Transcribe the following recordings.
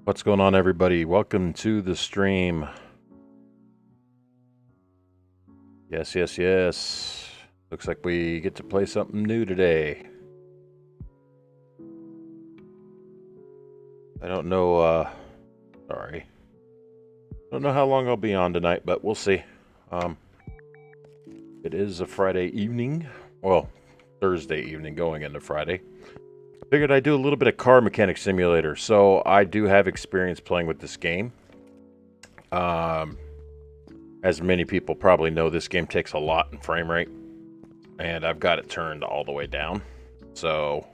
What's going on, everybody? Welcome to the stream. Yes, yes, yes. Looks like we get to play something new today. I don't know, sorry. I don't know how long I'll be on tonight, but we'll see. It is a Friday evening. Well, Thursday evening going into Friday. Figured I'd do a little bit of Car Mechanic Simulator. So I do have experience playing with this game. As many people probably know, this game takes a lot in frame rate, and I've got it turned all the way down. So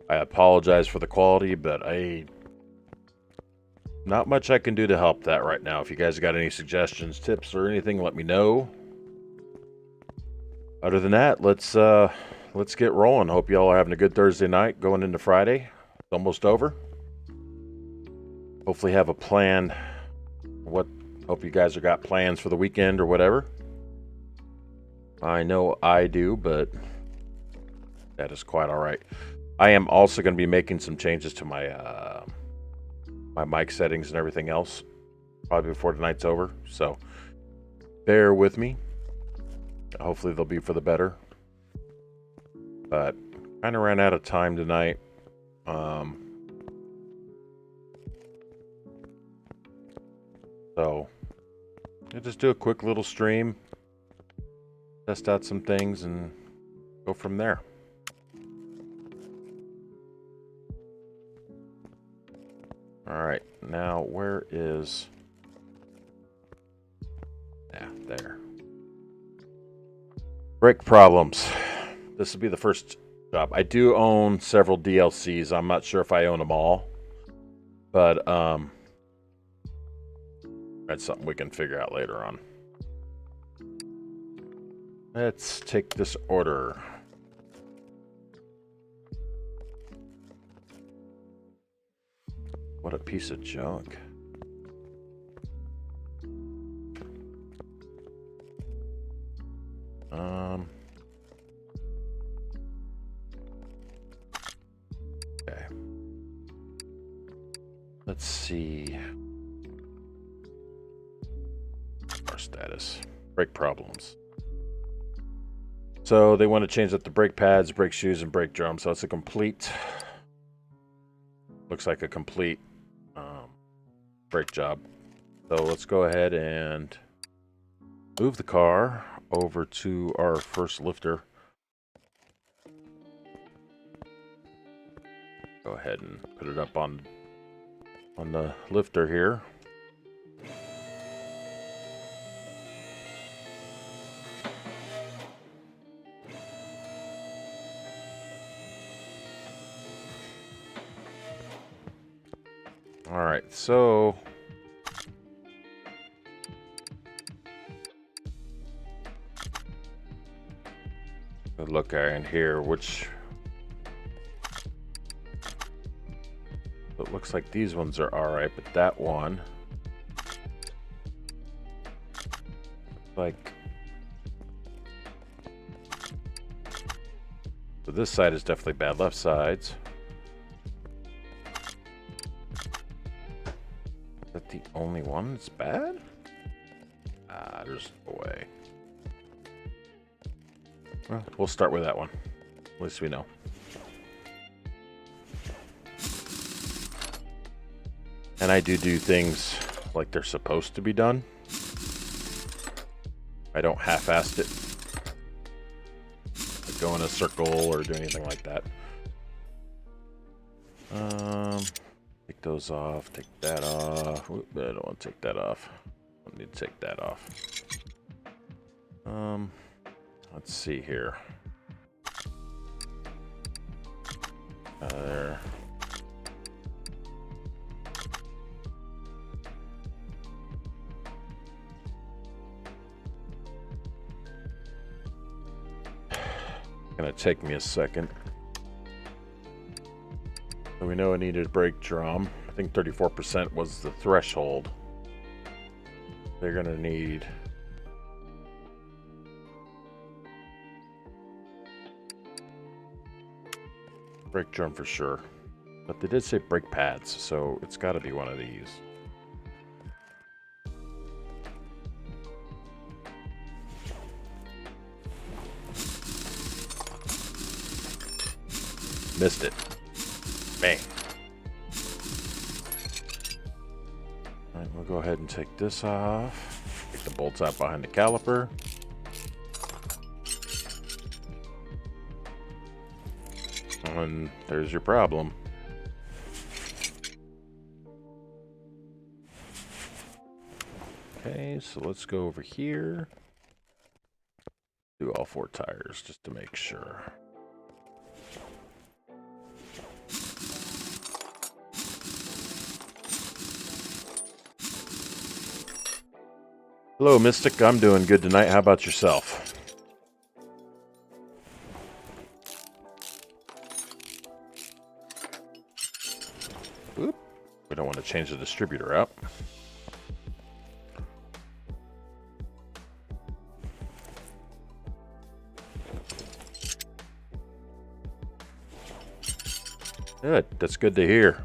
I apologize for the quality, but not much I can do to help that right now. If you guys got any suggestions, tips, or anything, let me know. Other than that, let's get rolling. Hope y'all are having a good Thursday night going into Friday. It's almost over. Hopefully have a plan. Hope you guys have got plans for the weekend or whatever. I know I do, but that is quite all right. I am also going to be making some changes to my my mic settings and everything else probably before tonight's over. So bear with me. Hopefully they'll be for the better. But kind of ran out of time tonight. So I'll just do a quick little stream, test out some things, and go from there. All right, now where is... Yeah, there. Brake problems. This will be the first job. I do own several DLCs. I'm not sure if I own them all, but that's something we can figure out later on. Let's take this order. What a piece of junk. Okay. Let's see. Our status. Brake problems. So they want to change up the brake pads, brake shoes, and brake drum. So it's a complete... Looks like a complete brake job. So let's go ahead and move the car over to our first lifter. Go ahead and put it up on the lifter here. All right, so look in here, which it looks like these ones are all right, but that one, like, so this side is definitely bad. Left sides. Is that the only one that's bad? There's no way. Well, we'll start with that one. At least we know. And I do things like they're supposed to be done. I don't half-assed it. Like go in a circle or do anything like that. Take those off. Take that off. Oop, I don't want to take that off. I need to take that off. Let's see here. There. Gonna take me a second. So we know I needed a brake drum. I think 34% was the threshold. They're gonna need brake drum for sure. But they did say brake pads, so it's got to be one of these. Missed it. Man. All right, we'll go ahead and take this off. Take the bolts out behind the caliper. And there's your problem. Okay, so let's go over here. Do all 4 tires just to make sure. Hello, Mystic. I'm doing good tonight. How about yourself? Oop. We don't want to change the distributor out. Good. That's good to hear.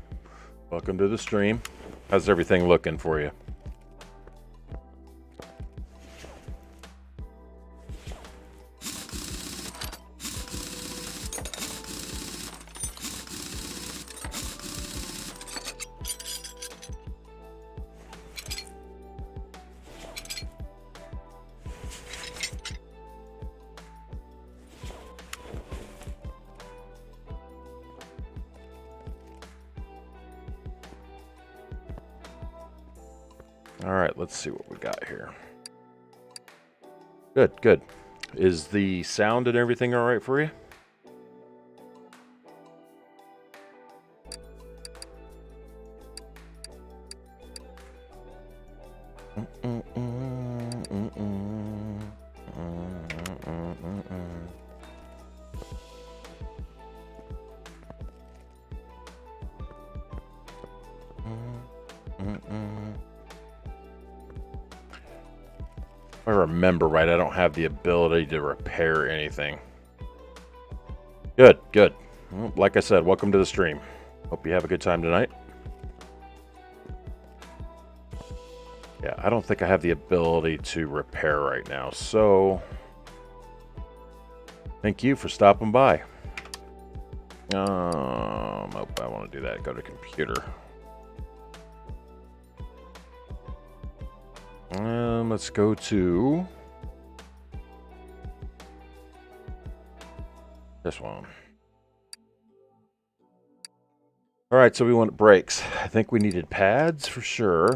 Welcome to the stream. How's everything looking for you? All right, let's see what we got here. Good, good. Is the sound and everything all right for you? If I remember right, I don't have the ability to repair anything. Good, good. Well, like I said, welcome to the stream. Hope you have a good time tonight. Yeah, I don't think I have the ability to repair right now, so thank you for stopping by. Oh, I want to do that. Go to computer. Let's go to this one. All right, so we want brakes. I think we needed pads for sure.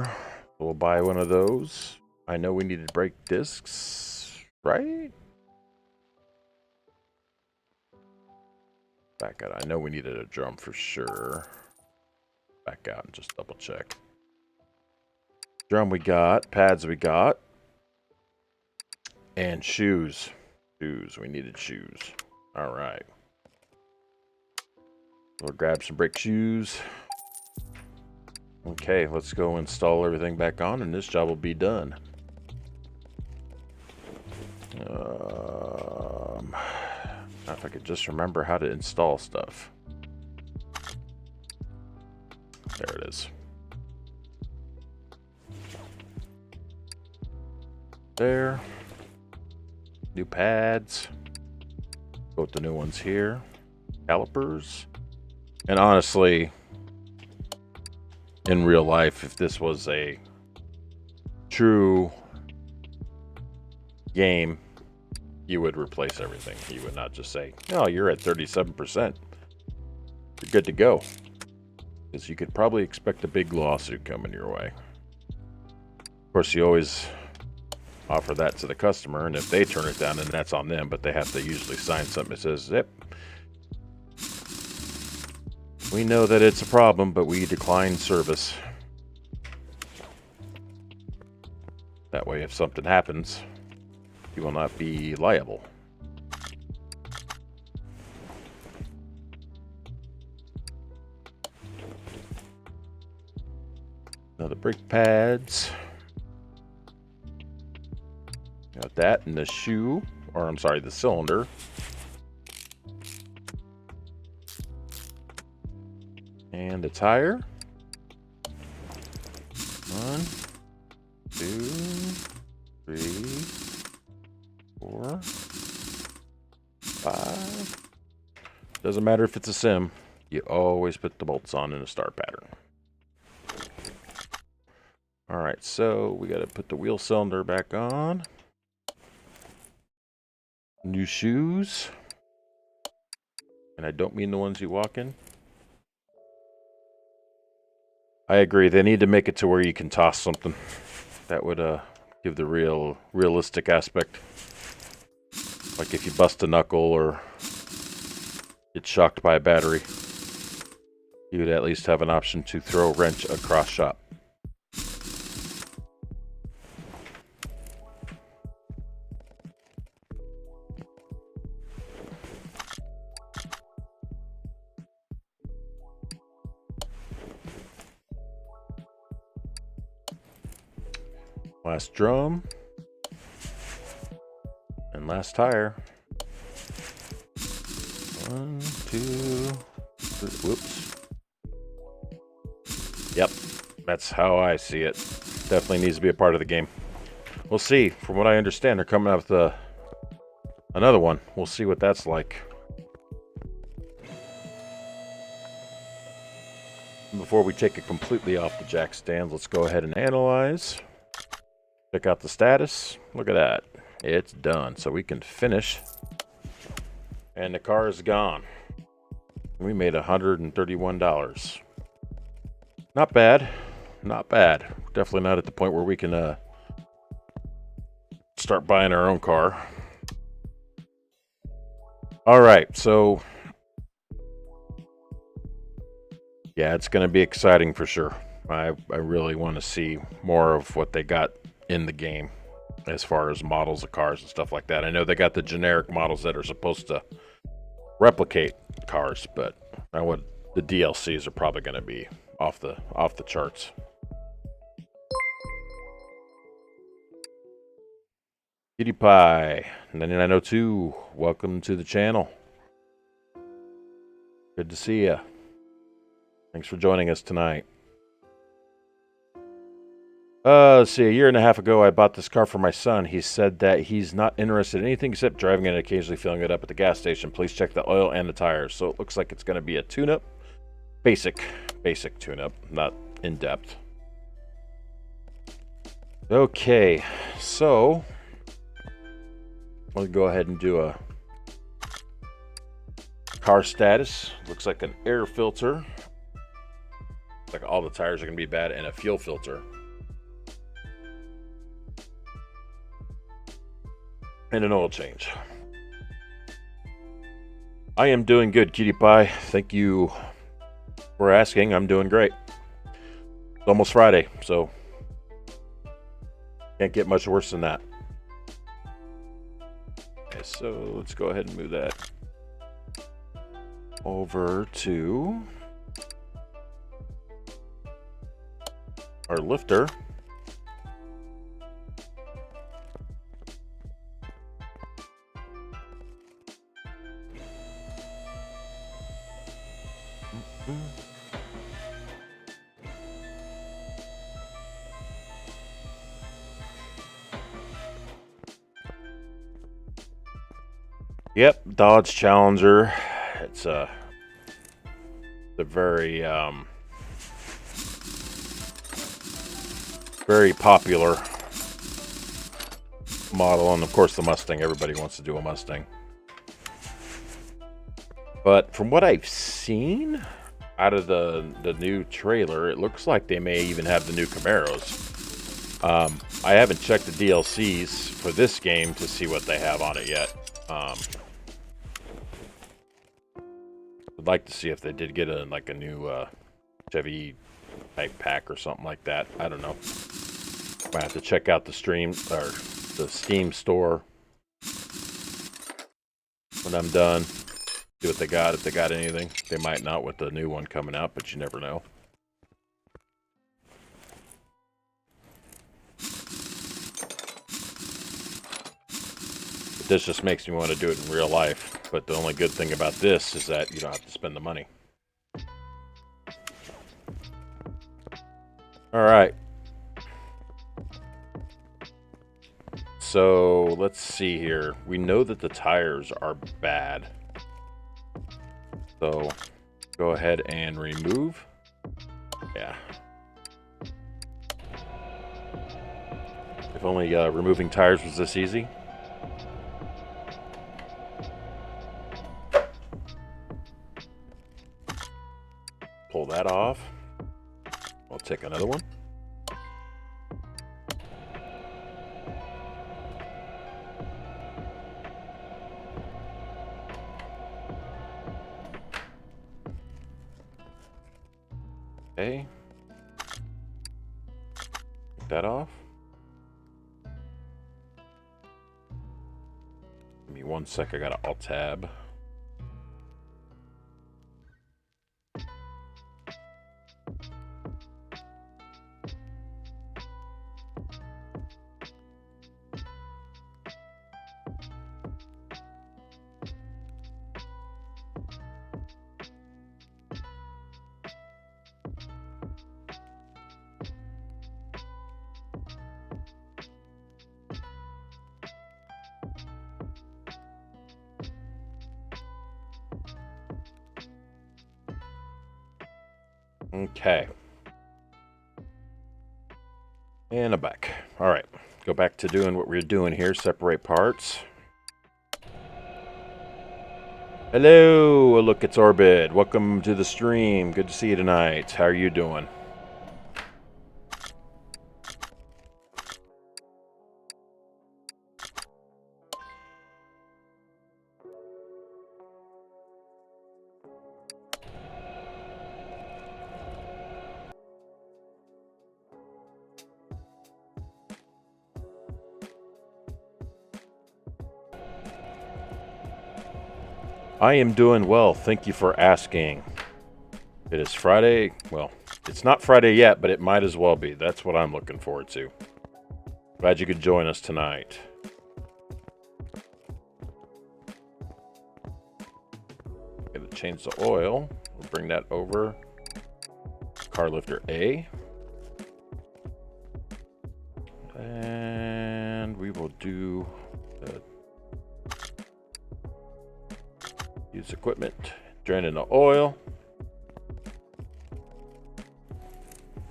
We'll buy one of those. I know we needed brake discs, right? Back out. I know we needed a drum for sure. Back out and just double check. Drum we got, pads we got, and shoes. Shoes, we needed shoes. All right. We'll grab some brake shoes. Okay, let's go install everything back on, and this job will be done. If I could just remember how to install stuff. There it is. There. New pads. Both the new ones here. Calipers. And honestly, in real life, if this was a true game, you would replace everything. You would not just say, oh, you're at 37%. You're good to go. Because you could probably expect a big lawsuit coming your way. Of course, you always offer that to the customer, and if they turn it down, then that's on them, but they have to usually sign something that says, yep, we know that it's a problem, but we decline service. That way, if something happens, you will not be liable. Now the brake pads. Got that and the shoe, or I'm sorry, the cylinder. And the tire. 1, 2, 3, 4, 5. Doesn't matter if it's a sim. You always put the bolts on in a star pattern. Alright, so we got to put the wheel cylinder back on. New shoes. And I don't mean the ones you walk in. I agree. They need to make it to where you can toss something. That would give the realistic aspect. Like if you bust a knuckle or get shocked by a battery, you would at least have an option to throw a wrench across shop. Last drum. And last tire. 1, 2, 3. Whoops. Yep, that's how I see it. Definitely needs to be a part of the game. We'll see. From what I understand, they're coming up with another one. We'll see what that's like. Before we take it completely off the jack stands, let's go ahead and analyze. Check out the status. Look at that. It's done. So we can finish. And the car is gone. We made $131. Not bad. Not bad. Definitely not at the point where we can start buying our own car. All right, so yeah, it's going to be exciting for sure. I really want to see more of what they got in the game as far as models of cars and stuff like that. I know they got the generic models that are supposed to replicate cars, but I would, the DLCs are probably going to be off the charts. Cutie Pie 9902, welcome to the channel. Good to see you. Thanks for joining us tonight. Let's see, a year and a half ago, I bought this car for my son. He said that he's not interested in anything except driving it and occasionally filling it up at the gas station. Please check the oil and the tires. So it looks like it's going to be a tune-up. Basic tune-up, not in-depth. Okay, so we'll go ahead and do a car status. Looks like an air filter. Looks like all the tires are going to be bad, and a fuel filter. And an oil change. I am doing good, Cutie Pie. Thank you for asking. I'm doing great. It's almost Friday, so can't get much worse than that. Okay, so let's go ahead and move that over to our lifter. Yep, Dodge Challenger. It's a very very popular model, and of course the Mustang. Everybody wants to do a Mustang. But from what I've seen out of the new trailer, it looks like they may even have the new Camaros. I haven't checked the DLCs for this game to see what they have on it yet. I'd like to see if they did get a new Chevy type pack or something like that. I don't know. Might have to check out the stream or the Steam store when I'm done. See what they got, if they got anything. They might not with the new one coming out, but you never know. But this just makes me want to do it in real life. But the only good thing about this is that you don't have to spend the money. All right. So let's see here. We know that the tires are bad. So go ahead and remove. Yeah. If only removing tires was this easy. Pull that off. I'll take another one. Okay. Take that off. Give me 1 sec, I gotta Alt-Tab. Okay. And I'm back. All right. Go back to doing what we're doing here. Separate parts. Hello, look, it's Orbit. Welcome to the stream. Good to see you tonight. How are you doing? I am doing well. Thank you for asking. It is Friday. Well, it's not Friday yet, but it might as well be. That's what I'm looking forward to. Glad you could join us tonight. Gonna change the oil. We'll bring that over. Car lifter A. And we will do use equipment, drain in the oil.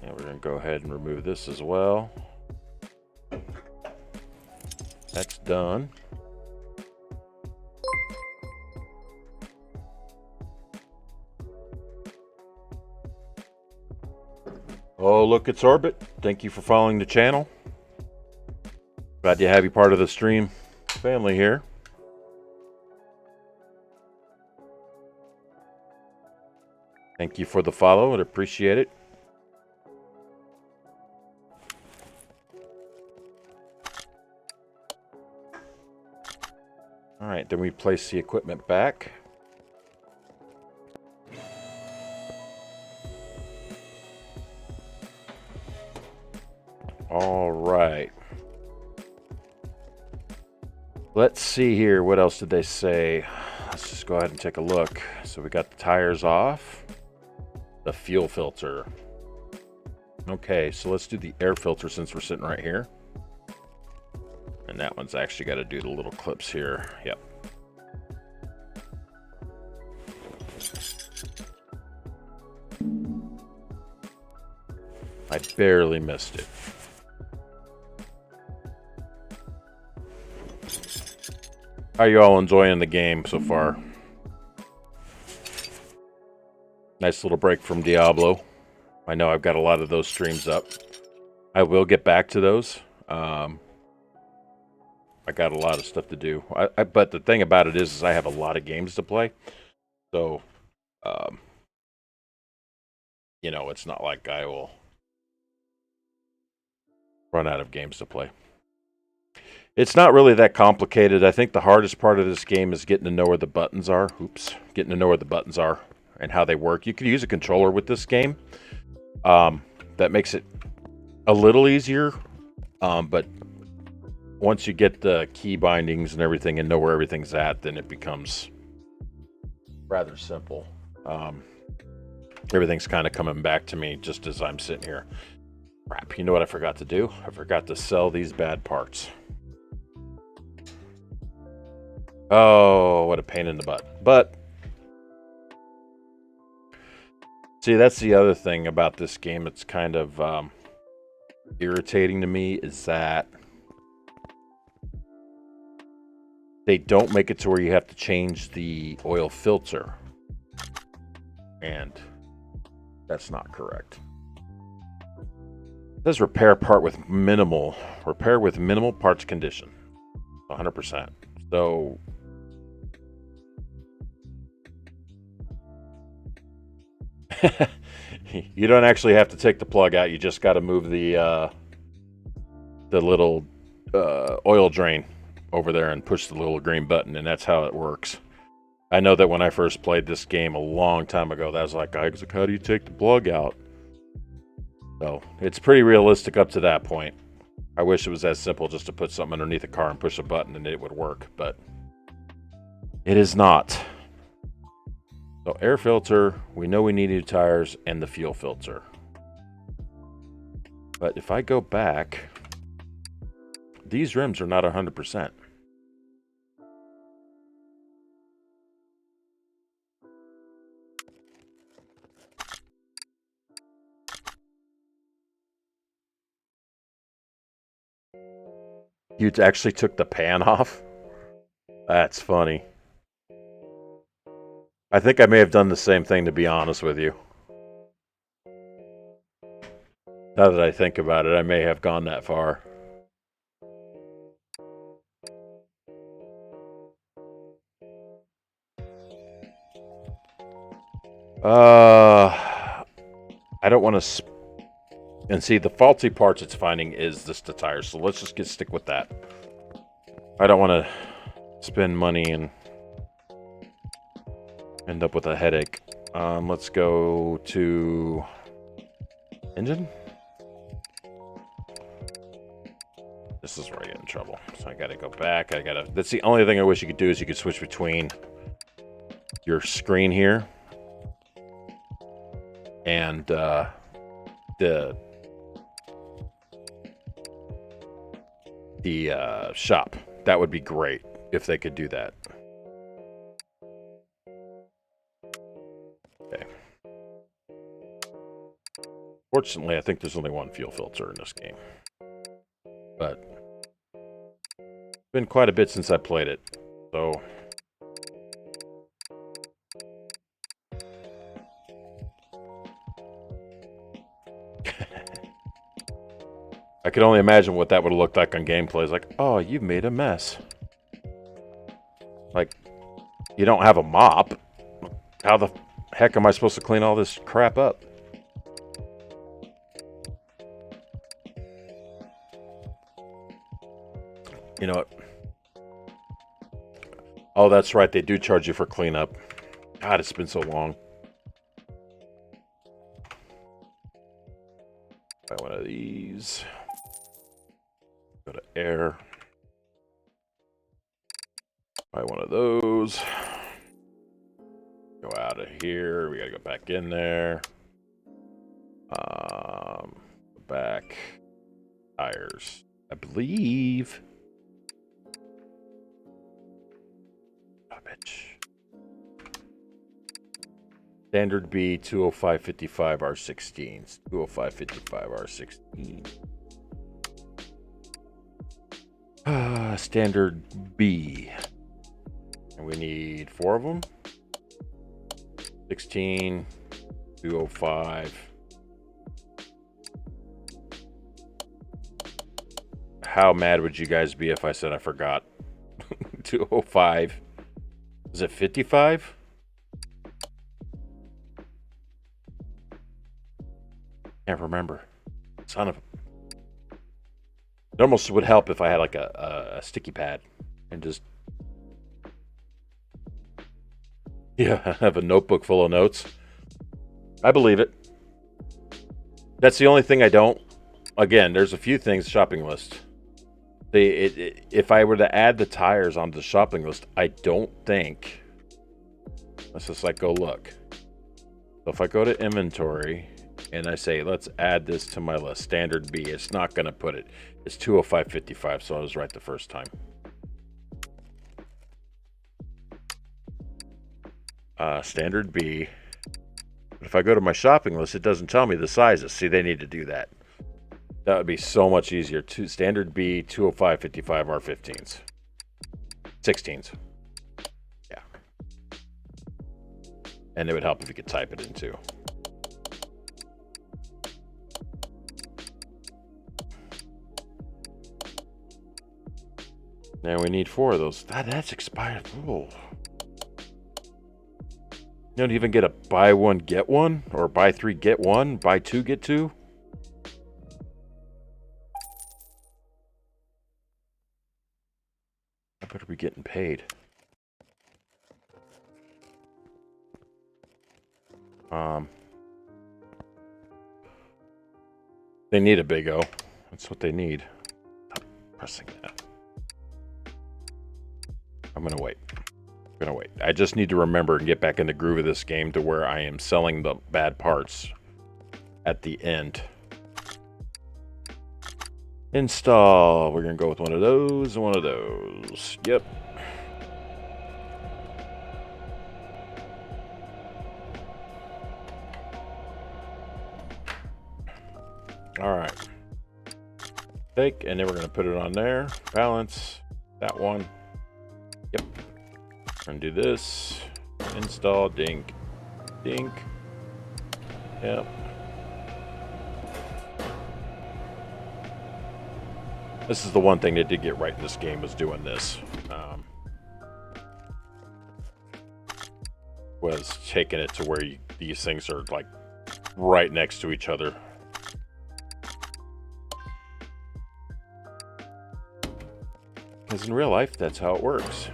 And we're gonna go ahead and remove this as well. That's done. Oh, look, it's Orbit. Thank you for following the channel. Glad to have you part of the stream family here. Thank you for the follow. I'd appreciate it. All right, then we place the equipment back. All right. Let's see here. What else did they say? Let's just go ahead and take a look. So we got the tires off. The fuel filter. Okay, so let's do the air filter since we're sitting right here. And that one's actually got to do the little clips here. Yep. I barely missed it. How are you all enjoying the game so far? Nice little break from Diablo. I know I've got a lot of those streams up. I will get back to those. I got a lot of stuff to do. But the thing about it is I have a lot of games to play. So, you know, it's not like I will run out of games to play. It's not really that complicated. I think the hardest part of this game is getting to know where the buttons are. Oops. Getting to know where the buttons are and how they work. You could use a controller with this game. That makes it a little easier. But once you get the key bindings and everything and know where everything's at, then it becomes rather simple. Everything's kind of coming back to me just as I'm sitting here. Crap, you know what I forgot to do? I forgot to sell these bad parts. Oh, what a pain in the butt. But, see, that's the other thing about this game. It's kind of irritating to me is that they don't make it to where you have to change the oil filter. And that's not correct. It says repair with minimal parts condition. 100%. So you don't actually have to take the plug out. You just got to move the little oil drain over there and push the little green button, and that's how it works. I know that when I first played this game a long time ago, that was like, how do you take the plug out? So it's pretty realistic up to that point. I wish it was as simple just to put something underneath the car and push a button and it would work, but it is not. So air filter, we know we need new tires, and the fuel filter. But if I go back, these rims are not 100%. You actually took the pan off? That's funny. I think I may have done the same thing, to be honest with you. Now that I think about it, I may have gone that far. I don't want to... And see, the faulty parts it's finding is the tires, so let's just stick with that. I don't want to spend money and end up with a headache. Let's go to engine. This is where I get in trouble. So I got to go back. That's the only thing I wish you could do is you could switch between your screen here and the shop. That would be great if they could do that. Okay. Fortunately, I think there's only one fuel filter in this game. But it's been quite a bit since I played it. So I could only imagine what that would have looked like on gameplay. It's like, oh, you've made a mess. Like, you don't have a mop. How the heck am I supposed to clean all this crap up? You know what? Oh, that's right. They do charge you for cleanup. God, it's been so long. Buy one of these. Go to air. Buy one of those. Go out of here. We gotta go back in there. Back. Tires. I believe. Oh, bitch. Standard B 205/55 R16s. 205/55 R16. Standard B. And we need 4 of them. 16, 205. How mad would you guys be if I said I forgot? 205. Is it 55? Can't remember. Son of a... It almost would help if I had like a sticky pad and just... Yeah, have a notebook full of notes. I believe it. That's the only thing I don't. Again, there's a few things, shopping list. If I were to add the tires onto the shopping list, I don't think... Let's just like go look. So if I go to inventory and I say, let's add this to my list, standard B, it's not going to put it. It's 205.55, so I was right the first time. Standard B. If I go to my shopping list, it doesn't tell me the sizes. See, they need to do that. That would be so much easier. Standard B, 205.55 R15s. 16s. Yeah. And it would help if you could type it in too. Now we need 4 of those. That's expired. Oh. You don't even get a buy one, get one? Or buy 3, get 1? Buy 2, get 2? I better be getting paid. They need a big O. That's what they need. Stop pressing that. I'm gonna wait. I just need to remember and get back in the groove of this game to where I am selling the bad parts at the end. Install. We're gonna go with one of those and one of those. Yep. All right. Take, and then we're gonna put it on there. Balance that one. Yep. We're gonna do this. Install. Dink. Dink. Yep. This is the one thing they did get right in this game, was doing this. Was taking it to where these things are like right next to each other. Because in real life, that's how it works.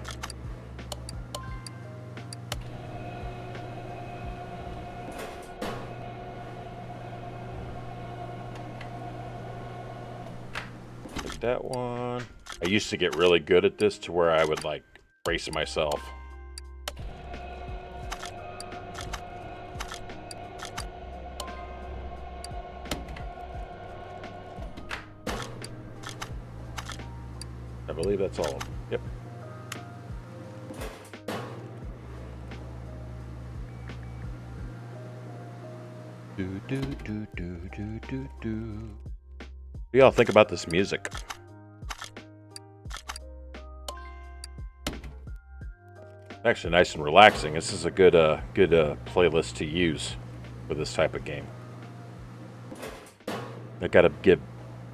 Take that one. I used to get really good at this to where I would like race myself. I believe that's all of them. Yep. Do do do do do do do. What do y'all think about this music? Actually, nice and relaxing. This is a good playlist to use for this type of game. I gotta give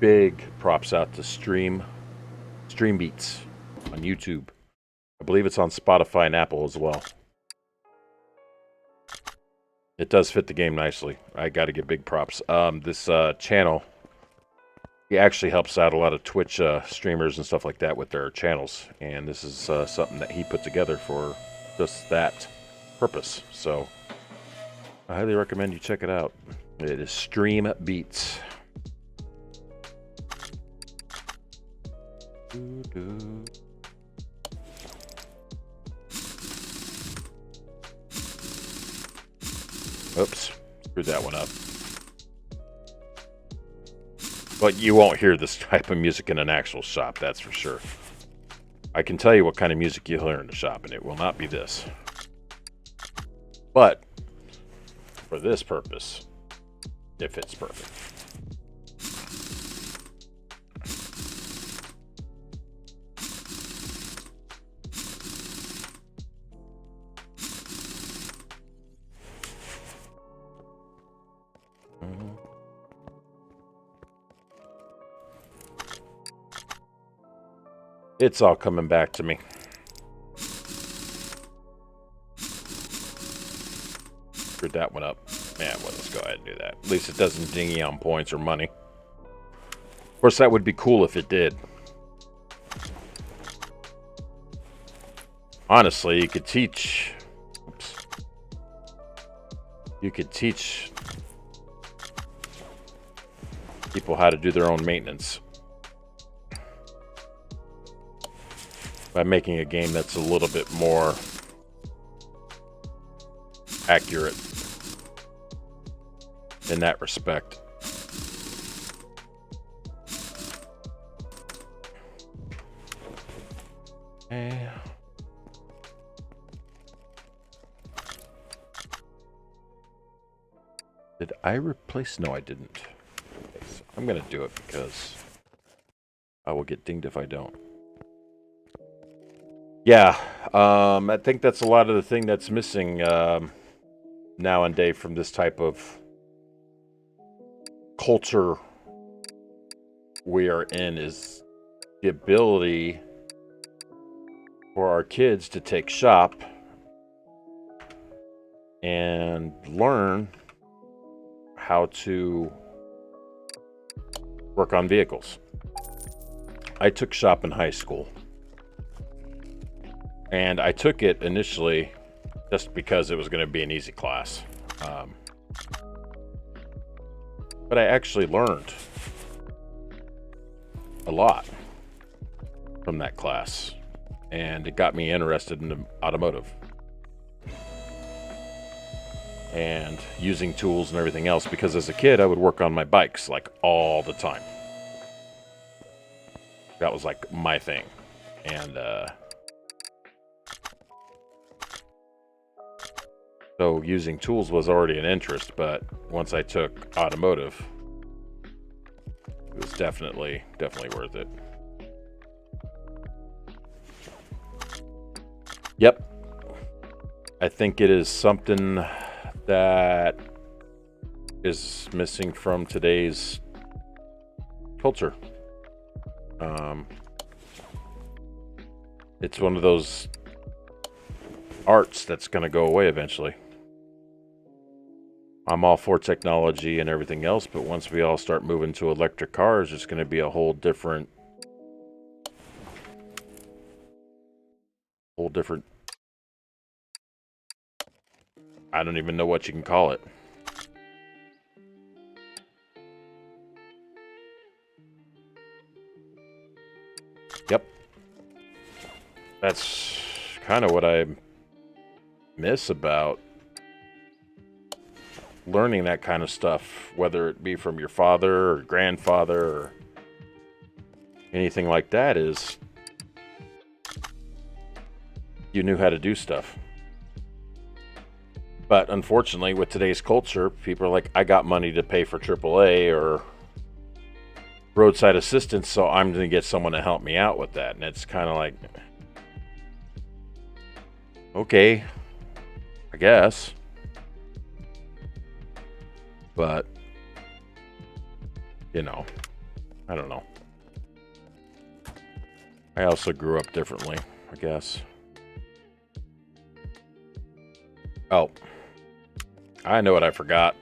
big props out to Stream Beats on YouTube. I believe it's on Spotify and Apple as well. It does fit the game nicely. I got to give big props. This channel, he actually helps out a lot of Twitch streamers and stuff like that with their channels. And this is something that he put together for just that purpose. So I highly recommend you check it out. It is Stream Beats. Oops, screwed that one up. But you won't hear this type of music in an actual shop, that's for sure. I can tell you what kind of music you'll hear in the shop, and it will not be this. But for this purpose, it fits perfect. It's all coming back to me. Screwed that one up. Yeah, well, let's go ahead and do that. At least it doesn't dinghy on points or money. Of course, that would be cool if it did. Honestly, you could teach... Oops. You could teach people how to do their own maintenance by making a game that's a little bit more accurate in that respect. Okay. Did I replace? No, I didn't. Okay, so I'm going to do it because I will get dinged if I don't. Yeah, I think that's a lot of the thing that's missing nowadays from this type of culture we are in, is the ability for our kids to take shop and learn how to work on vehicles. I took shop in high school. And I took it initially just because it was going to be an easy class. But I actually learned a lot from that class. And it got me interested in automotive. And using tools and everything else. Because as a kid, I would work on my bikes like all the time. That was like my thing. And, so using tools was already an interest, but once I took automotive, it was definitely worth it. Yep. I think it is something that is missing from today's culture. It's one of those arts that's going to go away eventually. I'm all for technology and everything else, but once we all start moving to electric cars, it's going to be a whole different I don't even know what you can call it. Yep. That's kind of what I miss about learning that kind of stuff, whether it be from your father or grandfather or anything like that, is you knew how to do stuff. But unfortunately, with today's culture, people are like, I got money to pay for AAA or roadside assistance, so I'm going to get someone to help me out with that. And it's kind of like, okay, I guess. But, you know, I don't know. I also grew up differently, I guess. Oh, I know what I forgot.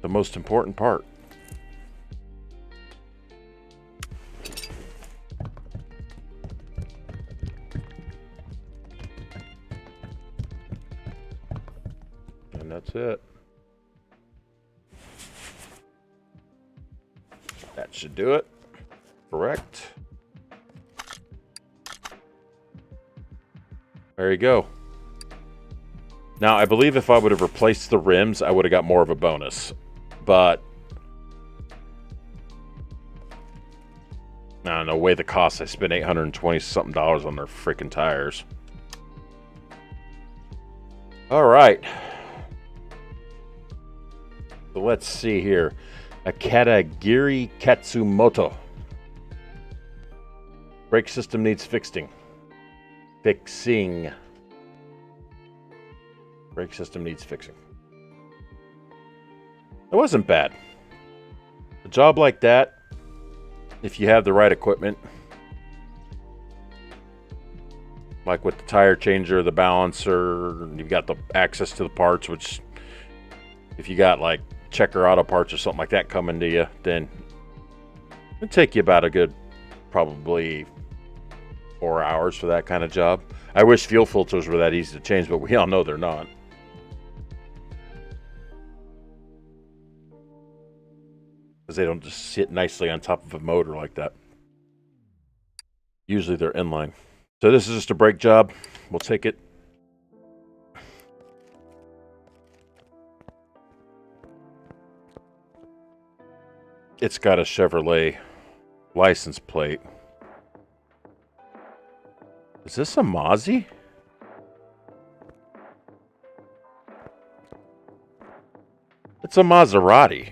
The most important part. And that's it. That should do it. Correct. There you go. Now, I believe if I would have replaced the rims, I would have got more of a bonus. But I don't know, weigh the cost. I spent $820-something on their freaking tires. All right. So let's see here. A Katagiri Katsumoto. Brake system needs fixing. Brake system needs fixing. It wasn't bad. A job like that, if you have the right equipment, like with the tire changer, the balancer, you've got the access to the parts, which if you got like Checker Auto Parts or something like that coming to you, then it'll take you about a good probably 4 hours for that kind of job. I wish fuel filters were that easy to change, but we all know they're not. Because they don't just sit nicely on top of a motor like that. Usually they're inline. So this is just a brake job. We'll take it. It's got a Chevrolet license plate. Is this a Mozzie? It's a Maserati.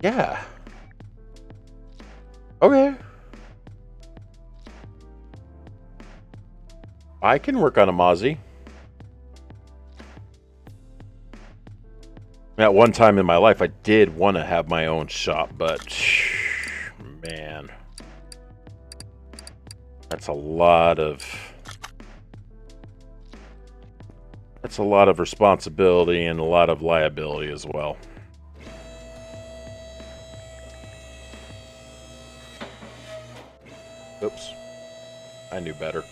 Yeah. Okay. I can work on a Mozzie. At one time in my life, I did want to have my own shop, but man, that's a lot of responsibility and a lot of liability as well. Oops, I knew better.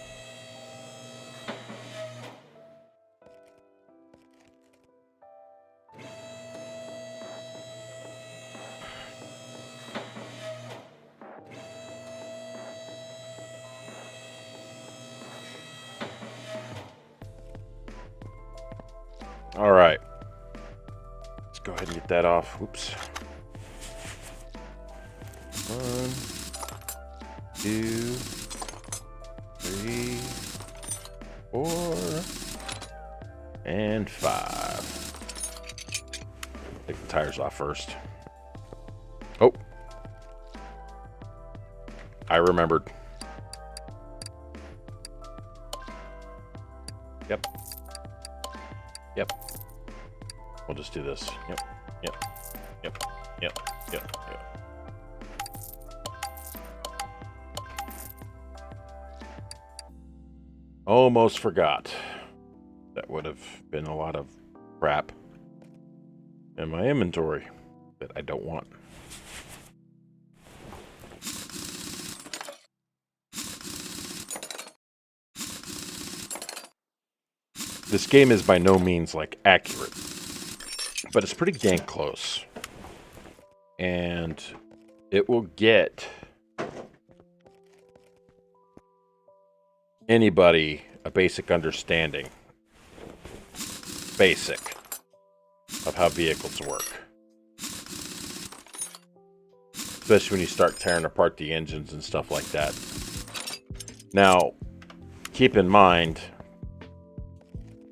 All right. Let's go ahead and get that off. Oops. 1, 2, 3, 4, and 5. Take the tires off first. Oh. I remembered. Yep. Yep. We'll just do this. Yep. Yep. Yep. Yep. Yep. Yep. Almost forgot. That would have been a lot of crap in my inventory that I don't want. This game is by no means like accurate, but it's pretty dang close. And it will get anybody a basic understanding, of how vehicles work. Especially when you start tearing apart the engines and stuff like that. Now, keep in mind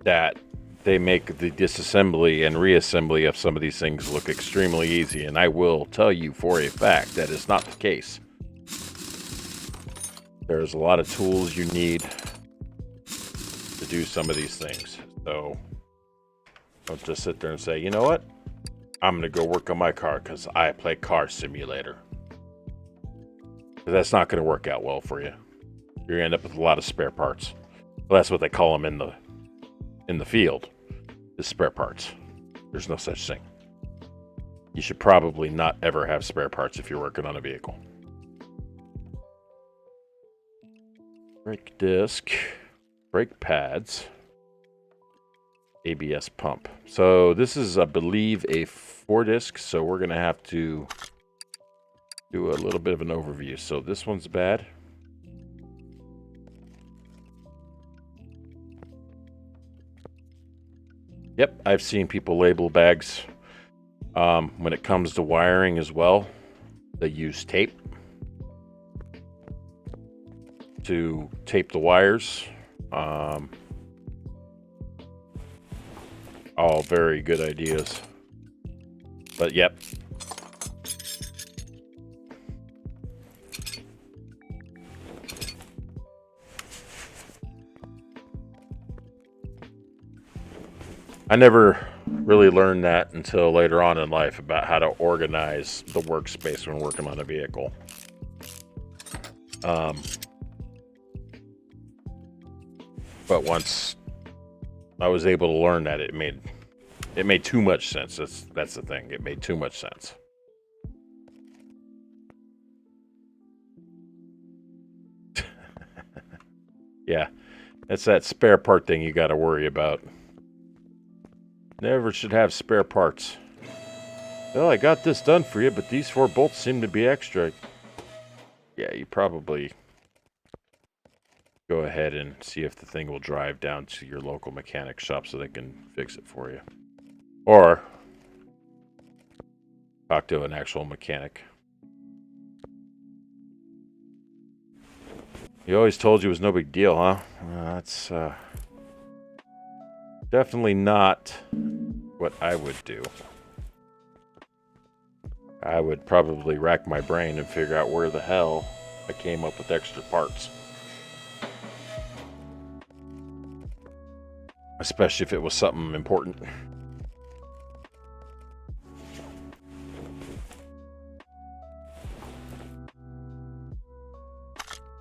that they make the disassembly and reassembly of some of these things look extremely easy, and I will tell you for a fact that is not the case. There's a lot of tools you need to do some of these things. So don't just sit there and say, you know what? I'm going to go work on my car because I play Car Simulator. That's not going to work out well for you. You're going to end up with a lot of spare parts. Well, that's what they call them in the field, is spare parts. There's no such thing. You should probably not ever have spare parts if you're working on a vehicle. Brake disc, brake pads, ABS pump. So this is, I believe, a 4-disc, so we're going to have to do a little bit of an overview. So this one's bad. Yep, I've seen people label bags. When it comes to wiring as well, they use tape to tape the wires. All very good ideas. But yep. I never really learned that until later on in life about how to organize the workspace when working on a vehicle. But once I was able to learn that, it made too much sense. That's the thing. It made too much sense. Yeah, that's that spare part thing you got to worry about. Never should have spare parts. Well, I got this done for you, but these 4 bolts seem to be extra. Yeah, you probably go ahead and see if the thing will drive down to your local mechanic shop so they can fix it for you. Or talk to an actual mechanic. He always told you it was no big deal, huh? That's definitely not what I would do. I would probably rack my brain and figure out where the hell I came up with extra parts. Especially if it was something important.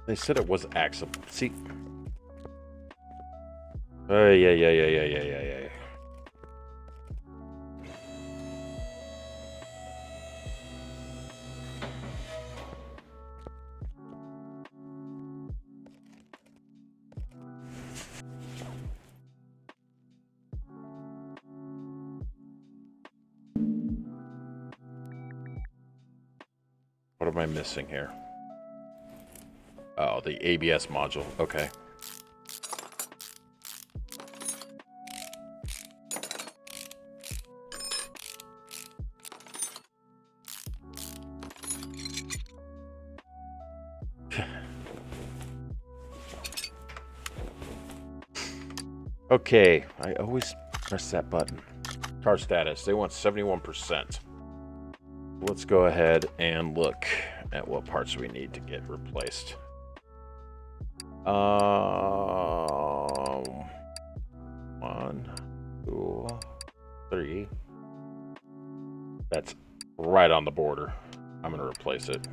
They said it was axle. See? Yeah. What am I missing here? Oh, the ABS module. Okay. Okay, I always press that button. Car status, they want 71%. Let's go ahead and look at what parts we need to get replaced. 1, 2, 3. That's right on the border. I'm gonna replace it.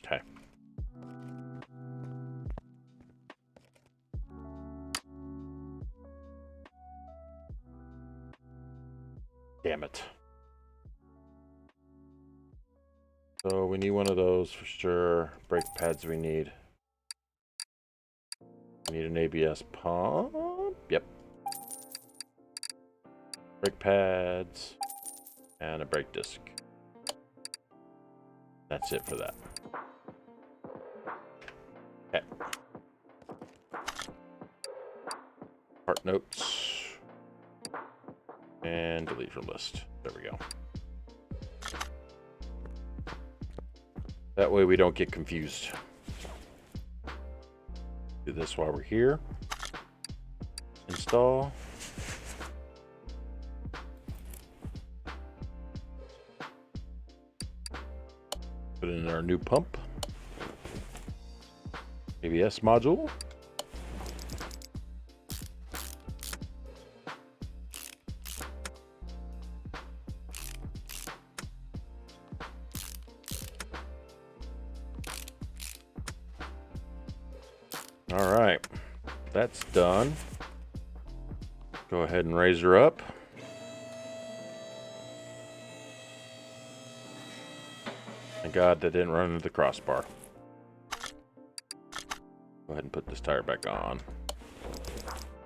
Okay. Damn it. So we need one of those for sure. Brake pads we need. We need an ABS pump. Yep. Brake pads. And a brake disc. That's it for that. Okay. Part notes. And delete from list. There we go. That way we don't get confused. Do this while we're here. Install. Put in our new pump. ABS module. All right, that's done. Go ahead and raise her up. Thank God that didn't run into the crossbar. Go ahead and put this tire back on.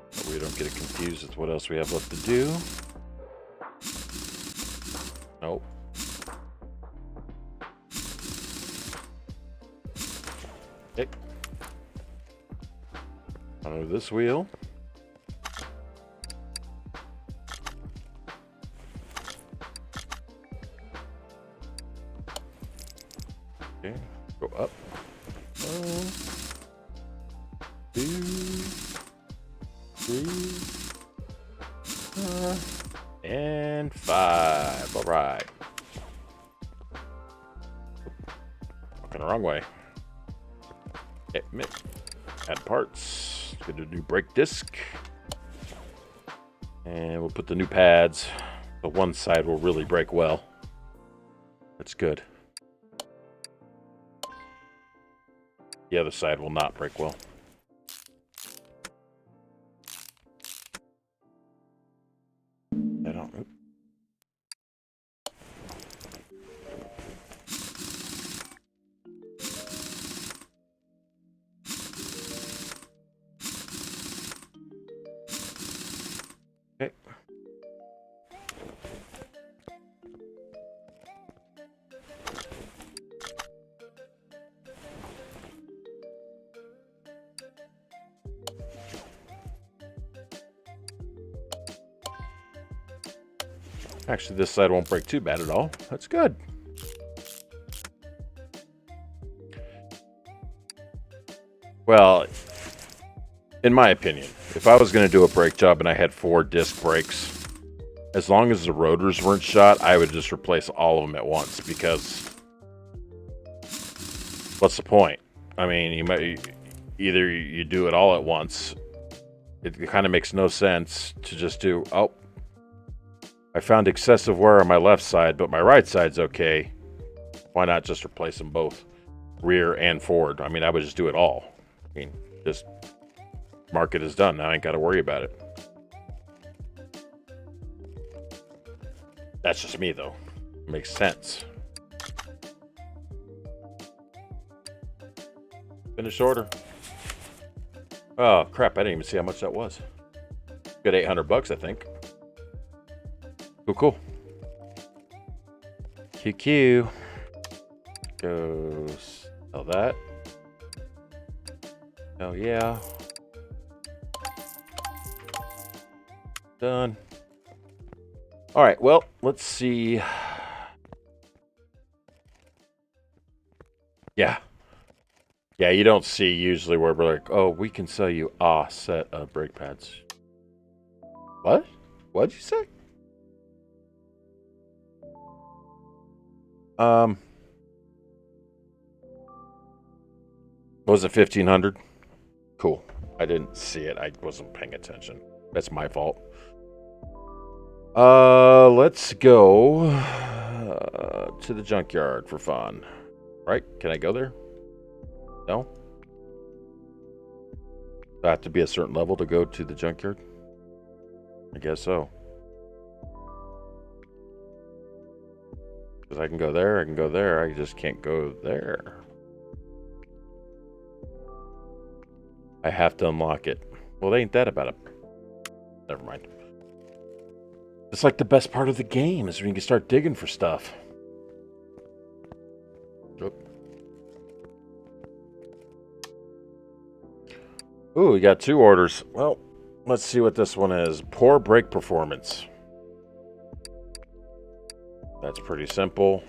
So we don't get it confused with what else we have left to do. Nope. Okay. Under this wheel. Okay, go up. 1, 2, 3, and 5. All right. Walking the wrong way. Admit. Add parts. Get a new brake disc. And we'll put the new pads. The one side will really brake well. That's good. The other side will not brake well. I don't know. Okay. Actually, this side won't break too bad at all. That's good. Well, in my opinion, if I was going to do a brake job and I had 4 disc brakes, as long as the rotors weren't shot, I would just replace all of them at once, because what's the point? I mean, you might either you do it all at once. It kind of makes no sense to just do, oh, I found excessive wear on my left side, but my right side's okay. Why not just replace them both, rear and forward? I mean, I would just do it all. I mean, just mark it as done. Now I ain't got to worry about it. That's just me, though. Makes sense. Finish order. Oh, crap. I didn't even see how much that was. Good $800, I think. Cool. QQ. Go sell that. Oh, yeah. Done. All right, well, let's see. Yeah, you don't see usually where we're like, oh, we can sell you a set of brake pads. What? What'd you say? Was it 1,500? Cool. I didn't see it. I wasn't paying attention. That's my fault. Let's go to the junkyard for fun. Right? Can I go there? No? Do I have to be a certain level to go to the junkyard? I guess so. Because I can go there, I can go there, I just can't go there. I have to unlock it. Well, ain't that about it? Never mind. It's like the best part of the game is when you can start digging for stuff. Ooh, we got 2 orders. Well, let's see what this one is. Poor brake performance. That's pretty simple.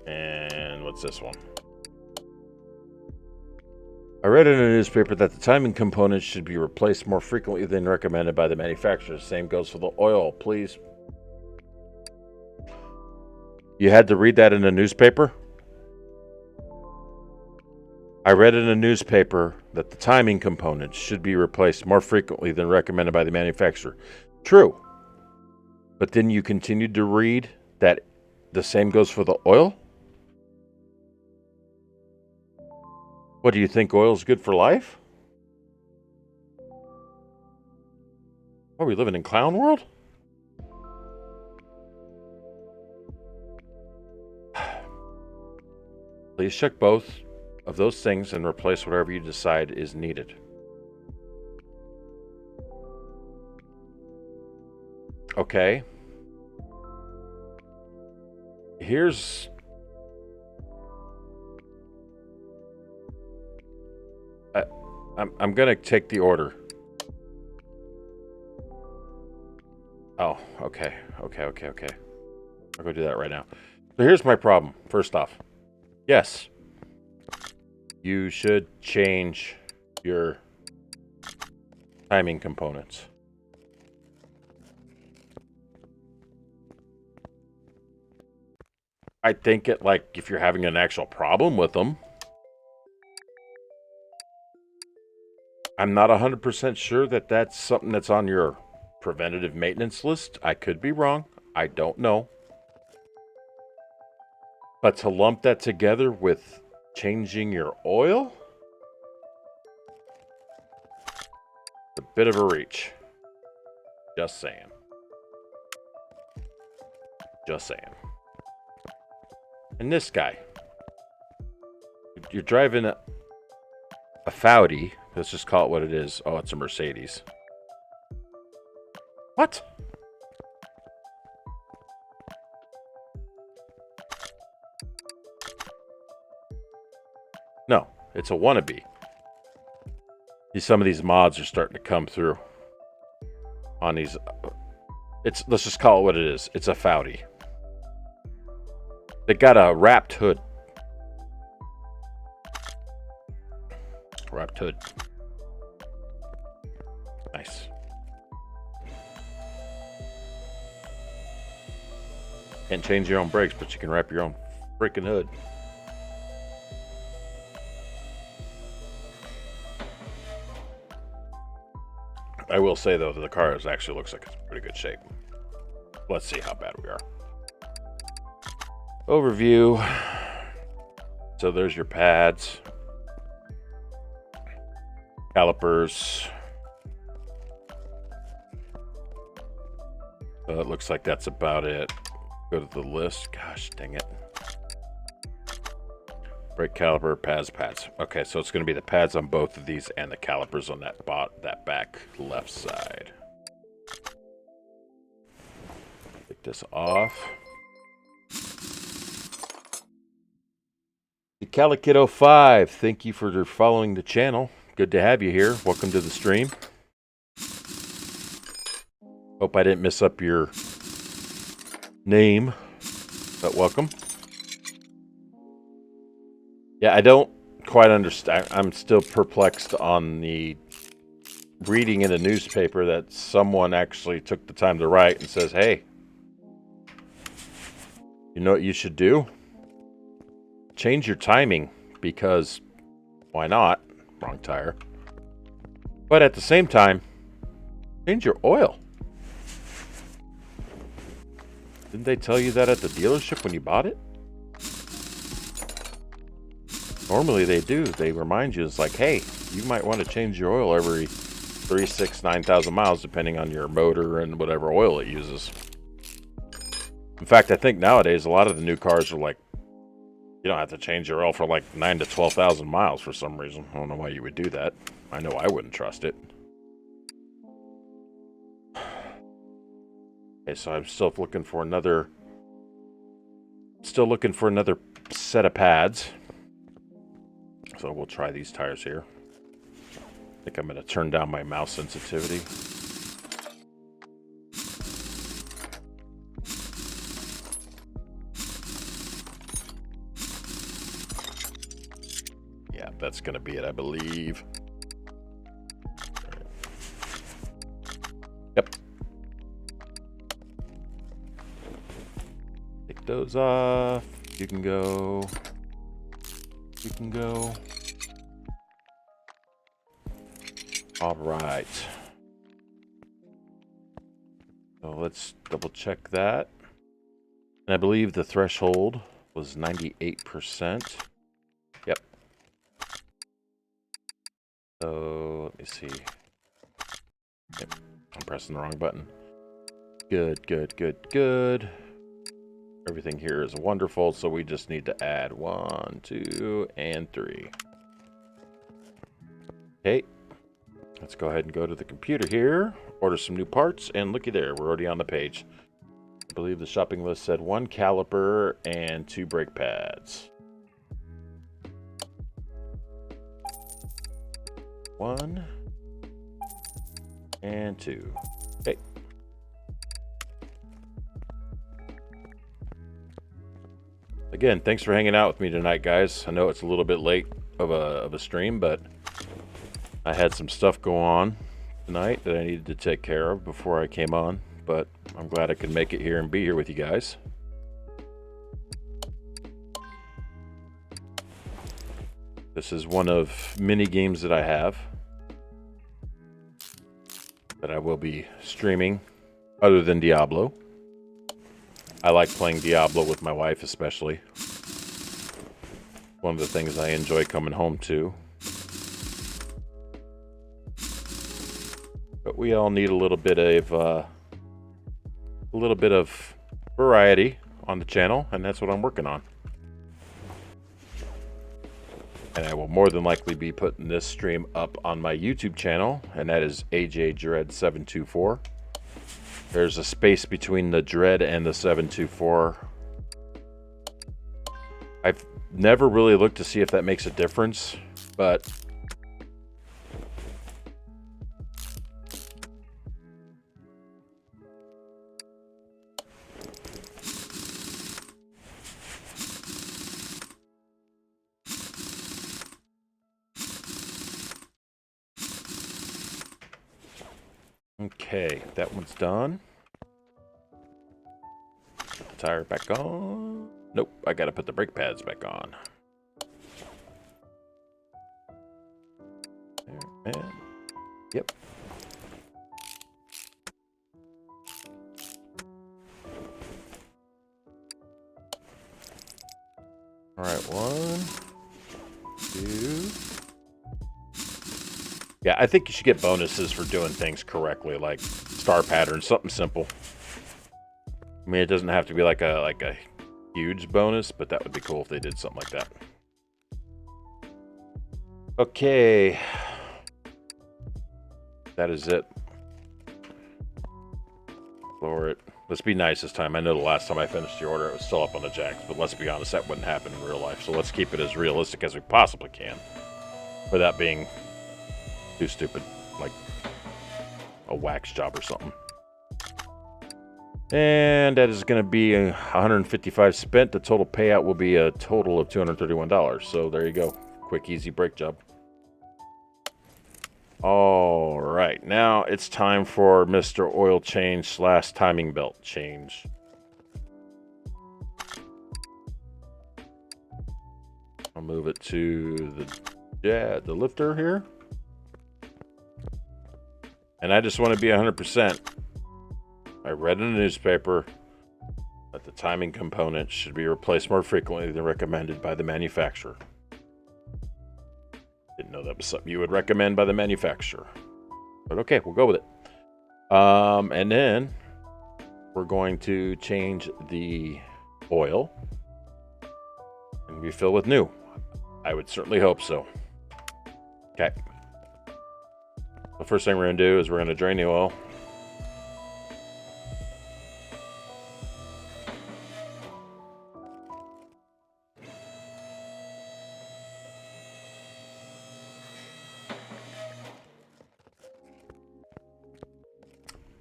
And what's this one? I read in a newspaper that the timing components should be replaced more frequently than recommended by the manufacturer. Same goes for the oil, please. You had to read that in a newspaper? I read in a newspaper that the timing components should be replaced more frequently than recommended by the manufacturer. True. But then you continued to read that the same goes for the oil? What, do you think oil's good for life? Are we living in clown world? Please check both of those things and replace whatever you decide is needed. Okay. Here's... I'm gonna take the order. Oh, okay. I'll go do that right now. So here's my problem. First off, yes, you should change your timing components. I think it, like, if you're having an actual problem with them. I'm not 100% sure that that's something that's on your preventative maintenance list. I could be wrong. I don't know. But to lump that together with changing your oil? A bit of a reach. Just saying. And this guy. You're driving a Faudi. Let's just call it what it is. Oh, it's a Mercedes. What? No, it's a wannabe. Some of these mods are starting to come through on these let's just call it what it is. It's a Foudy. They got a wrapped hood. Wrapped hood. Nice. Can't change your own brakes, but you can wrap your own freaking hood. I will say, though, that the car actually looks like it's in pretty good shape. Let's see how bad we are. Overview. So there's your pads. Calipers. So it looks like that's about it. Go to the list. Gosh, dang it. Brake caliper, pads. Okay, so it's going to be the pads on both of these and the calipers on that back left side. Take this off. The Calikiddo 5, thank you for following the channel. Good to have you here. Welcome to the stream. Hope I didn't mess up your name, but welcome. Yeah, I don't quite understand. I'm still perplexed on the reading in the newspaper that someone actually took the time to write and says, hey, you know what you should do? Change your timing, because why not? Wrong tire. But at the same time, change your oil. Didn't they tell you that at the dealership when you bought it? Normally they do. They remind you, it's like, hey, you might want to change your oil every 3, 6, 9,000 miles, depending on your motor and whatever oil it uses. In fact, I think nowadays a lot of the new cars are like, you don't have to change your oil for like 9 to 12,000 miles for some reason. I don't know why you would do that. I know I wouldn't trust it. Okay, so I'm still looking for another set of pads. So we'll try these tires here. I think I'm going to turn down my mouse sensitivity. Yeah, that's going to be it, I believe. Yep. Take those off. You can go. You can go. All right. So let's double check that. And I believe the threshold was 98%. Yep. So let me see. Yep. I'm pressing the wrong button. Good, good, good, good. Everything here is wonderful, so we just need to add 1, 2, and 3. Okay. Let's go ahead and go to the computer here, order some new parts, and looky there, we're already on the page. I believe the shopping list said 1 caliper and 2 brake pads. 1 and 2. Okay. Again, thanks for hanging out with me tonight, guys. I know it's a little bit late of a stream, but I had some stuff go on tonight that I needed to take care of before I came on, but I'm glad I could make it here and be here with you guys. This is one of many games that I have that I will be streaming other than Diablo. I like playing Diablo with my wife especially. One of the things I enjoy coming home to. But we all need a little bit of variety on the channel, and that's what I'm working on. And I will more than likely be putting this stream up on my YouTube channel, and that is AJ Dread 724. There's a space between the Dread and the 724. I've never really looked to see if that makes a difference, but Okay, that one's done. Put the tire back on. Nope, I gotta put the brake pads back on. There, and yep. All right, 1, 2. Yeah, I think you should get bonuses for doing things correctly, like star patterns, something simple. I mean, it doesn't have to be like a huge bonus, but that would be cool if they did something like that. Okay. That is it. Lower it. Let's be nice this time. I know the last time I finished the order, it was still up on the jacks, but let's be honest, that wouldn't happen in real life. So let's keep it as realistic as we possibly can without being too stupid, like a wax job or something. And that is going to be 155 spent. The total payout will be a total of $231. So there you go. Quick, easy brake job. All right. Now it's time for Mr. Oil Change / timing belt change. I'll move it to the lifter here. And I just want to be 100%. I read in the newspaper that the timing component should be replaced more frequently than recommended by the manufacturer. Didn't know that was something you would recommend by the manufacturer. But okay, we'll go with it. And then we're going to change the oil and refill with new. I would certainly hope so. Okay. The first thing we're going to do is we're going to drain the oil.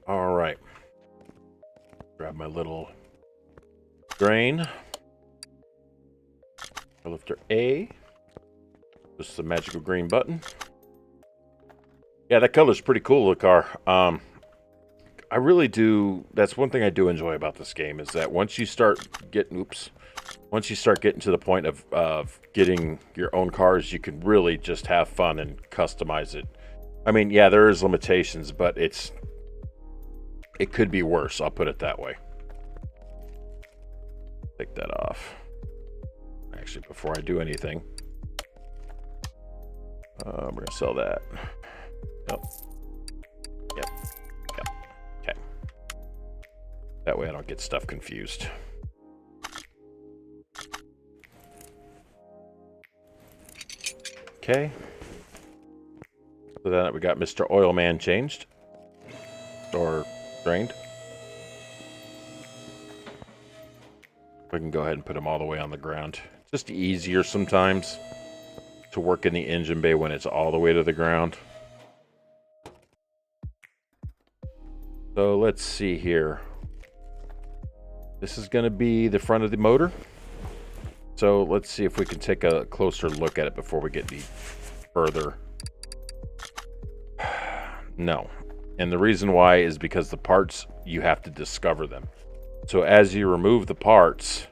All right. Grab my little drain. Lifter A. Just the magical green button. Yeah, that color's pretty cool, the car. I really do. That's one thing I do enjoy about this game is that once you start getting to the point of getting your own cars, you can really just have fun and customize it. I mean, yeah, there is limitations, but it could be worse. I'll put it that way. Take that off. Actually, before I do anything, we're gonna sell that. Yep. Okay. That way I don't get stuff confused. Okay. So then we got Mr. Oil Man changed. Or drained. We can go ahead and put them all the way on the ground. It's just easier sometimes to work in the engine bay when it's all the way to the ground. So let's see here. This is going to be the front of the motor. So let's see if we can take a closer look at it before we get any further. No. And the reason why is because the parts, you have to discover them. So as you remove the parts,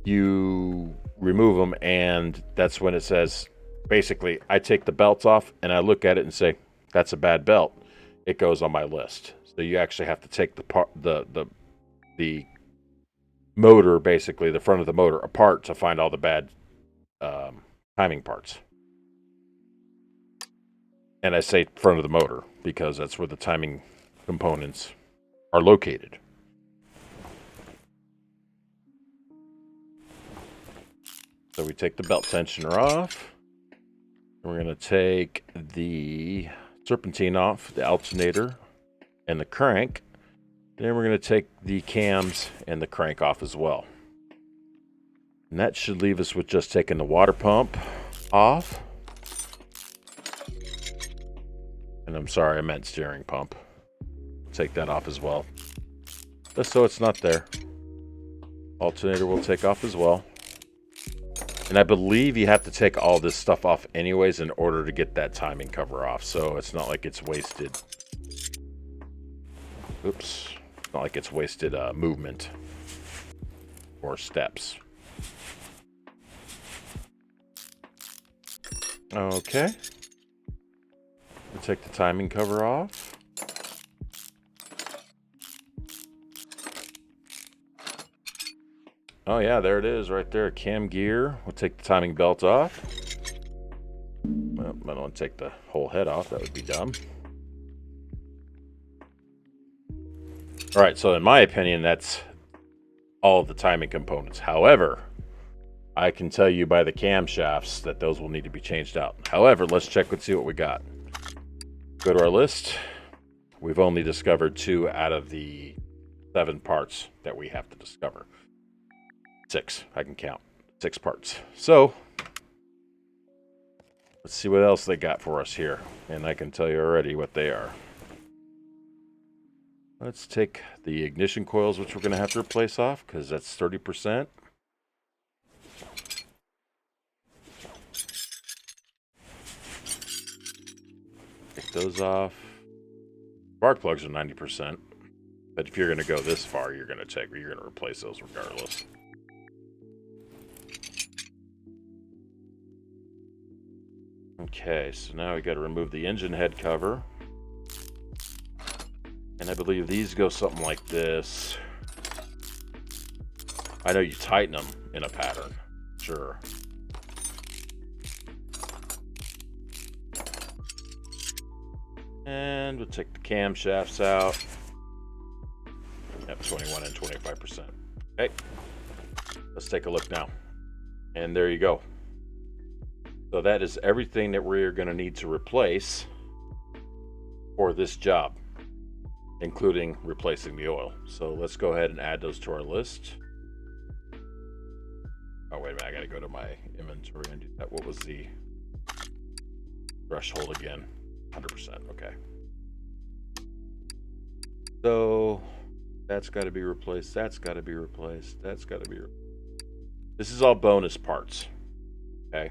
you remove them, and that's when it says, basically, I take the belts off and I look at it and say, that's a bad belt. It goes on my list. So you actually have to take the motor, basically the front of the motor, apart to find all the bad timing parts. And I say front of the motor because that's where the timing components are located. So we take the belt tensioner off. We're going to take the serpentine off, the alternator, and the crank. Then we're going to take the cams and the crank off as well. And that should leave us with just taking the water pump off. And I'm sorry, I meant steering pump. Take that off as well. Just so it's not there. Alternator will take off as well. And I believe you have to take all this stuff off anyways in order to get that timing cover off. So it's not like it's wasted. Oops. It's not like it's wasted movement or steps. Okay. We'll take the timing cover off. Oh yeah, there it is right there. Cam gear. We'll take the timing belt off. Well, I don't want to take the whole head off. That would be dumb. All right, so in my opinion, that's all of the timing components. However, I can tell you by the camshafts that those will need to be changed out. However, let's check and see what we got. Go to our list. We've only discovered 2 out of the 7 parts that we have to discover. 6, I can count. 6 parts. So, let's see what else they got for us here. And I can tell you already what they are. Let's take the ignition coils, which we're going to have to replace off, because that's 30%. Take those off. Spark plugs are 90%. But if you're going to go this far, you're going to replace those regardless. Okay, so now we got to remove the engine head cover. And I believe these go something like this. I know you tighten them in a pattern. Sure. And we'll take the camshafts out. Yep, 21 and 25%. Okay. Let's take a look now. And there you go. So that is everything that we're going to need to replace for this job, including replacing the oil. So let's go ahead and add those to our list. Oh, wait a minute. I got to go to my inventory and do that. What was the threshold again? 100%. Okay. So that's got to be replaced. That's got to be replaced. That's got to be replaced. This is all bonus parts. Okay.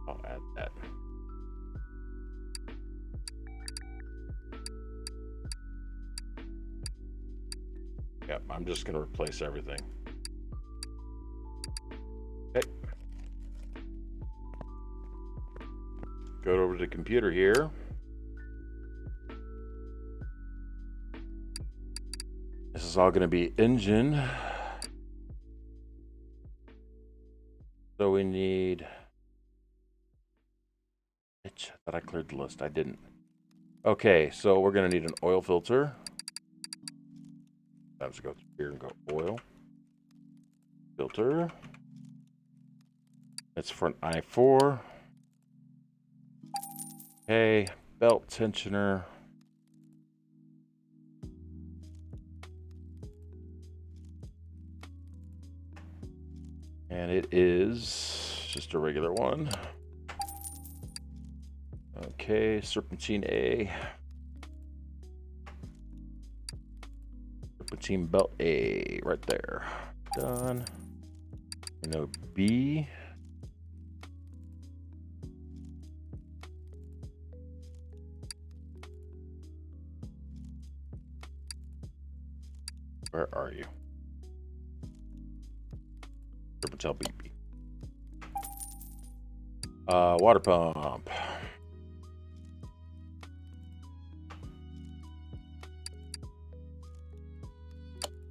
I'll add that. Yep, I'm just going to replace everything. Okay. Go over to the computer here. This is all going to be engine. So we need... I thought I cleared the list. I didn't. Okay, so we're going to need an oil filter. Let's go through here and go oil. Filter. That's for an I4. Okay, belt tensioner. And it is just a regular one. Okay, serpentine A. Serpentine belt A, right there. Done. And no B. Where are you? Serpentine BB. Water pump.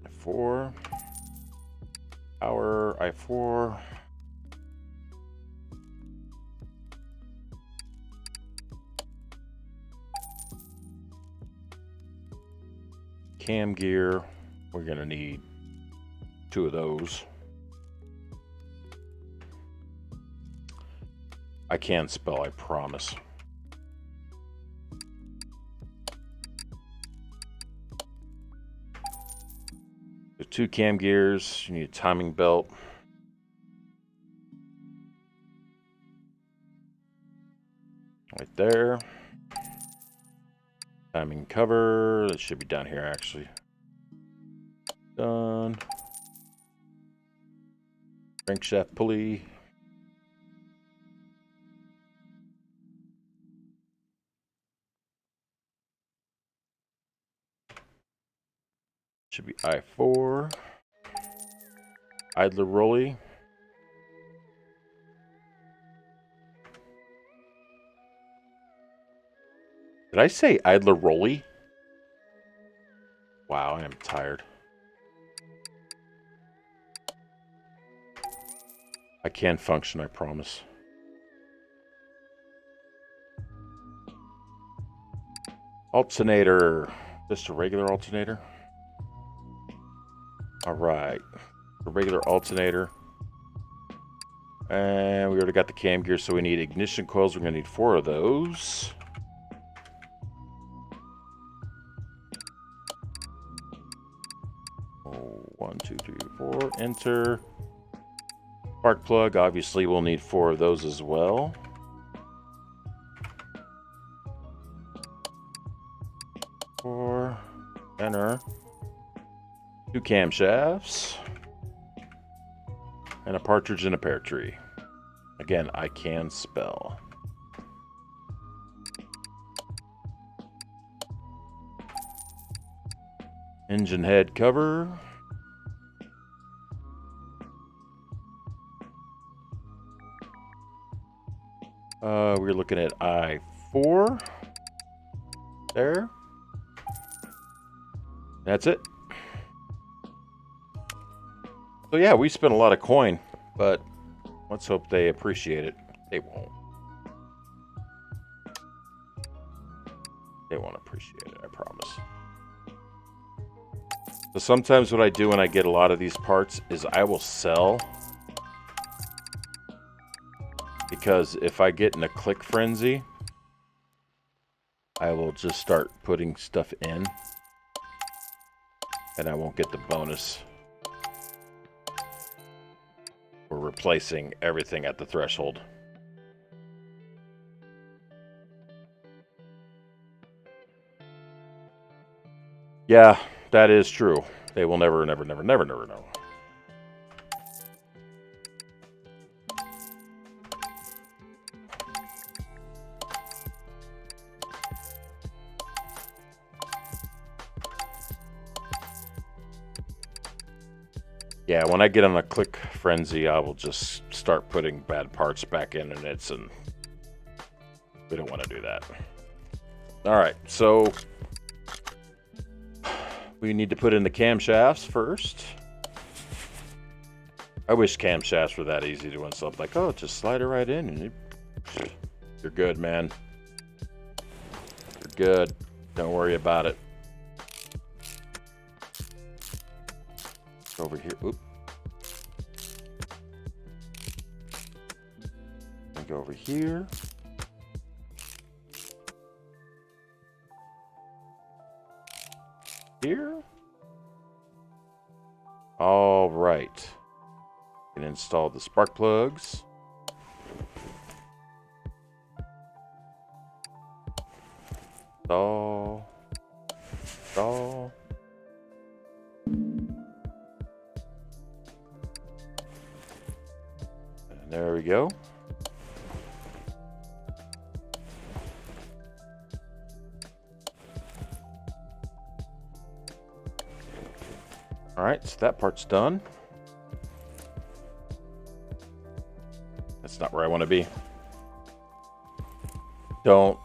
I4. Power I4. Cam gear. We're gonna need 2 of those. I can spell, I promise. So 2 cam gears. You need a timing belt. Right there. Timing cover. That should be down here, actually. Done. Crankshaft pulley. should be I4. Idler Rolly. Did I say Idler Rolly? Wow, I am tired. I can function, I promise. Alternator. Just a regular alternator? Alright. A regular alternator. And we already got the cam gear, so we need ignition coils. We're going to need 4 of those. Oh, 1, 2, 3, 4. Enter. Spark plug. Obviously, we'll need 4 of those as well. Enter. 2 camshafts. And a partridge in a pear tree. Again, I can spell. Engine head cover. We're looking at I4. There. That's it. So yeah, we spent a lot of coin, but let's hope they appreciate it. They won't. They won't appreciate it, I promise. So sometimes what I do when I get a lot of these parts is I will sell. Because if I get in a click frenzy, I will just start putting stuff in. And I won't get the bonus for replacing everything at the threshold. Yeah, that is true. They will never, never, never, never, never know. Yeah, when I get on a click frenzy, I will just start putting bad parts back in it, and we don't want to do that. All right, so we need to put in the camshafts first. I wish camshafts were that easy to install. Like, oh, just slide it right in, and you're good, man. You're good. Don't worry about it. Over here. Oop. And go over here. Here. All right. And install the spark plugs. Install. Install. There we go. All right, so that part's done. That's not where I want to be. Don't.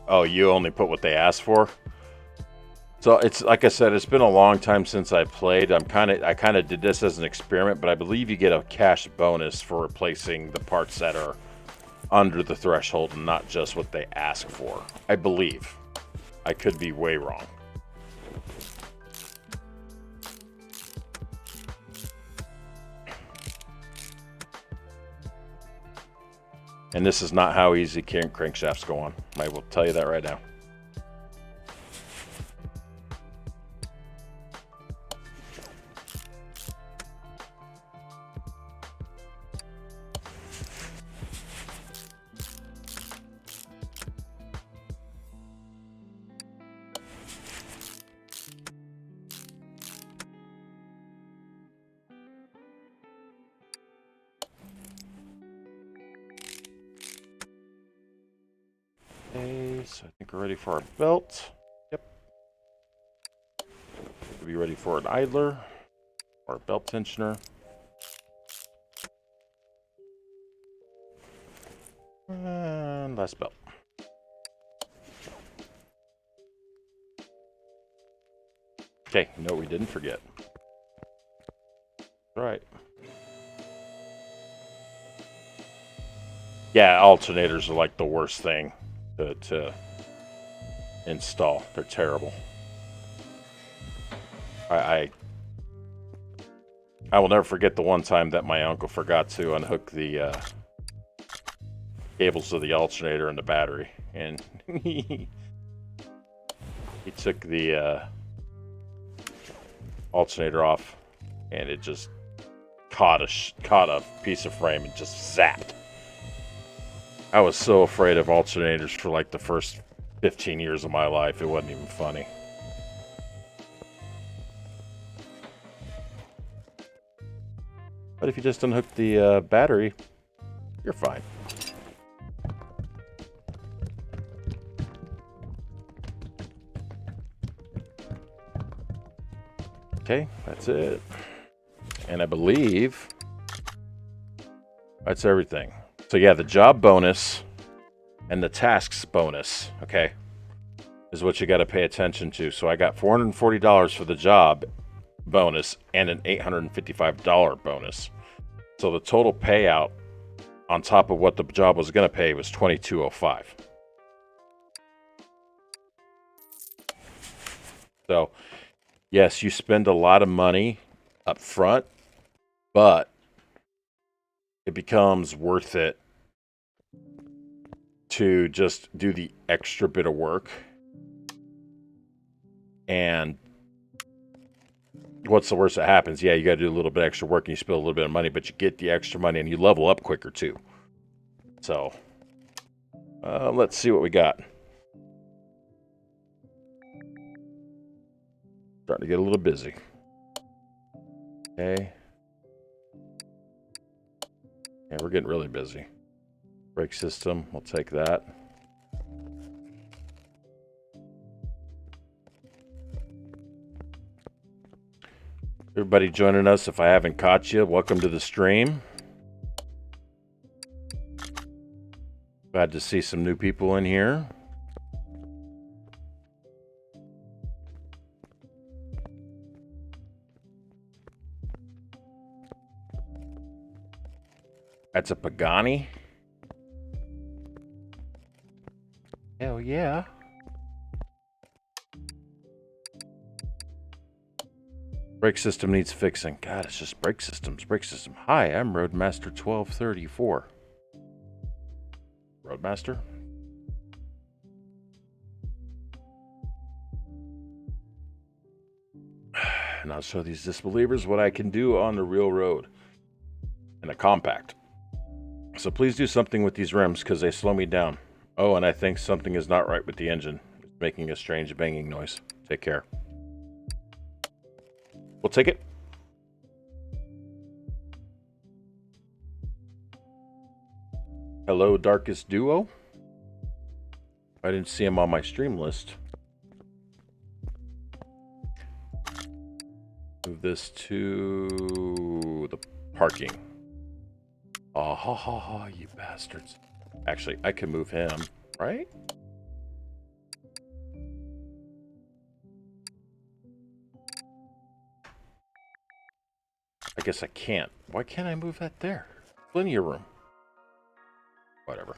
Oh, you only put what they asked for? So it's like I said, it's been a long time since I played. I kind of did this as an experiment, but I believe you get a cash bonus for replacing the parts that are under the threshold and not just what they ask for. I believe. I could be way wrong. And this is not how easy crankshafts go on. I will tell you that right now. Okay, so I think we're ready for our belt. Yep. be ready for an idler or a belt tensioner. And last belt. Okay, no, we didn't forget. Right. Yeah, alternators are like the worst thing to install. They're terrible. I will never forget the one time that my uncle forgot to unhook the cables of the alternator and the battery, and he took the alternator off, and it just caught a piece of frame and just zapped. I was so afraid of alternators for like the first 15 years of my life. It wasn't even funny. But if you just unhook the battery, you're fine. Okay, that's it. And I believe that's everything. So yeah, the job bonus and the tasks bonus, okay, is what you got to pay attention to. So I got $440 for the job bonus and an $855 bonus. So the total payout on top of what the job was going to pay was $2205. So yes, you spend a lot of money up front, but it becomes worth it to just do the extra bit of work. And what's the worst that happens? Yeah, you got to do a little bit extra work and you spill a little bit of money, but you get the extra money and you level up quicker too. So let's see what we got. Starting to get a little busy. Okay. Yeah, we're getting really busy. Brake system, we'll take that. Everybody joining us, if I haven't caught you, welcome to the stream. Glad to see some new people in here. That's a Pagani. Hell yeah. Brake system needs fixing. God, it's just brake systems. Brake system. Hi, I'm Roadmaster 1234. Roadmaster? And I'll show these disbelievers what I can do on the real road. In a compact. So please do something with these rims because they slow me down. Oh, and I think something is not right with the engine. It's making a strange banging noise. Take care. We'll take it. Hello, Darkest Duo. I didn't see him on my stream list. Move this to the parking. Oh, ha, ha, ha, you bastards. Actually, I can move him, right? I guess I can't. Why can't I move that there? Plenty of room. Whatever.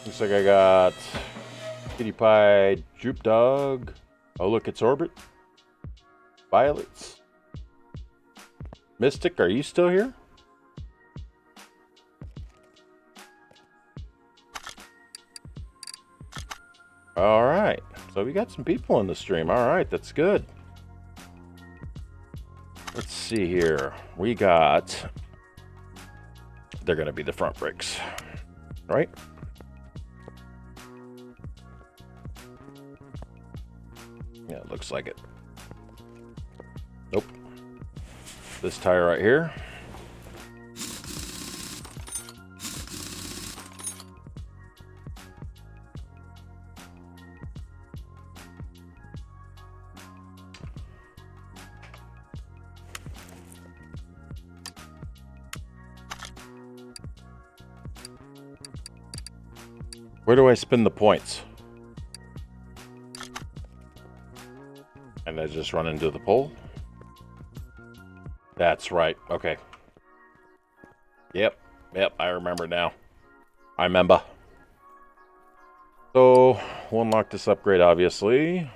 Looks like I got Kitty Pie, Droop Dog. Oh, look, it's Orbit. Violets. Mystic, are you still here? All right. So we got some people in the stream. All right, that's good. Let's see here. We got... They're going to be the front brakes. Right? Yeah, it looks like it. Nope. This tire right here. Where do I spin the points? And I just run into the pole? That's right. Okay. Yep, I remember now. I remember. So, we'll unlock this upgrade, obviously.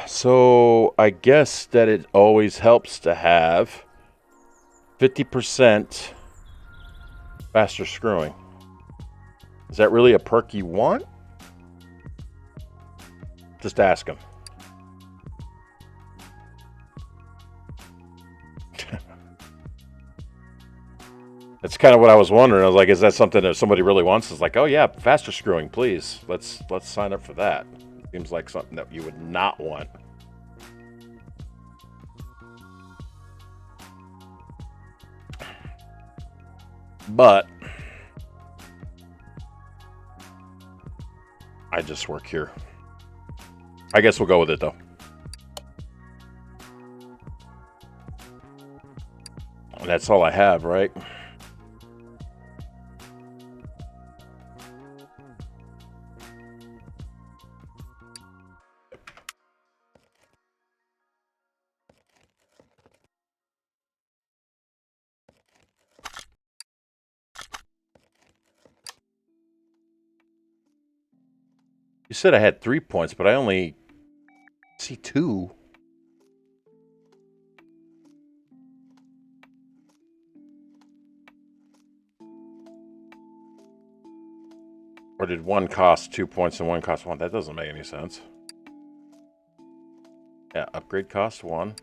So, I guess that it always helps to have 50% faster screwing. Is that really a perk you want? Just ask him. That's kind of what I was wondering. I was like, is that something that somebody really wants? It's like, oh yeah, faster screwing, please. Let's sign up for that. Seems like something that you would not want. But I just work here. I guess we'll go with it though. And that's all I have, right? You said I had 3 points, but I only see 2. Or did one cost 2 points and one cost 1? That doesn't make any sense. Yeah, upgrade cost 1.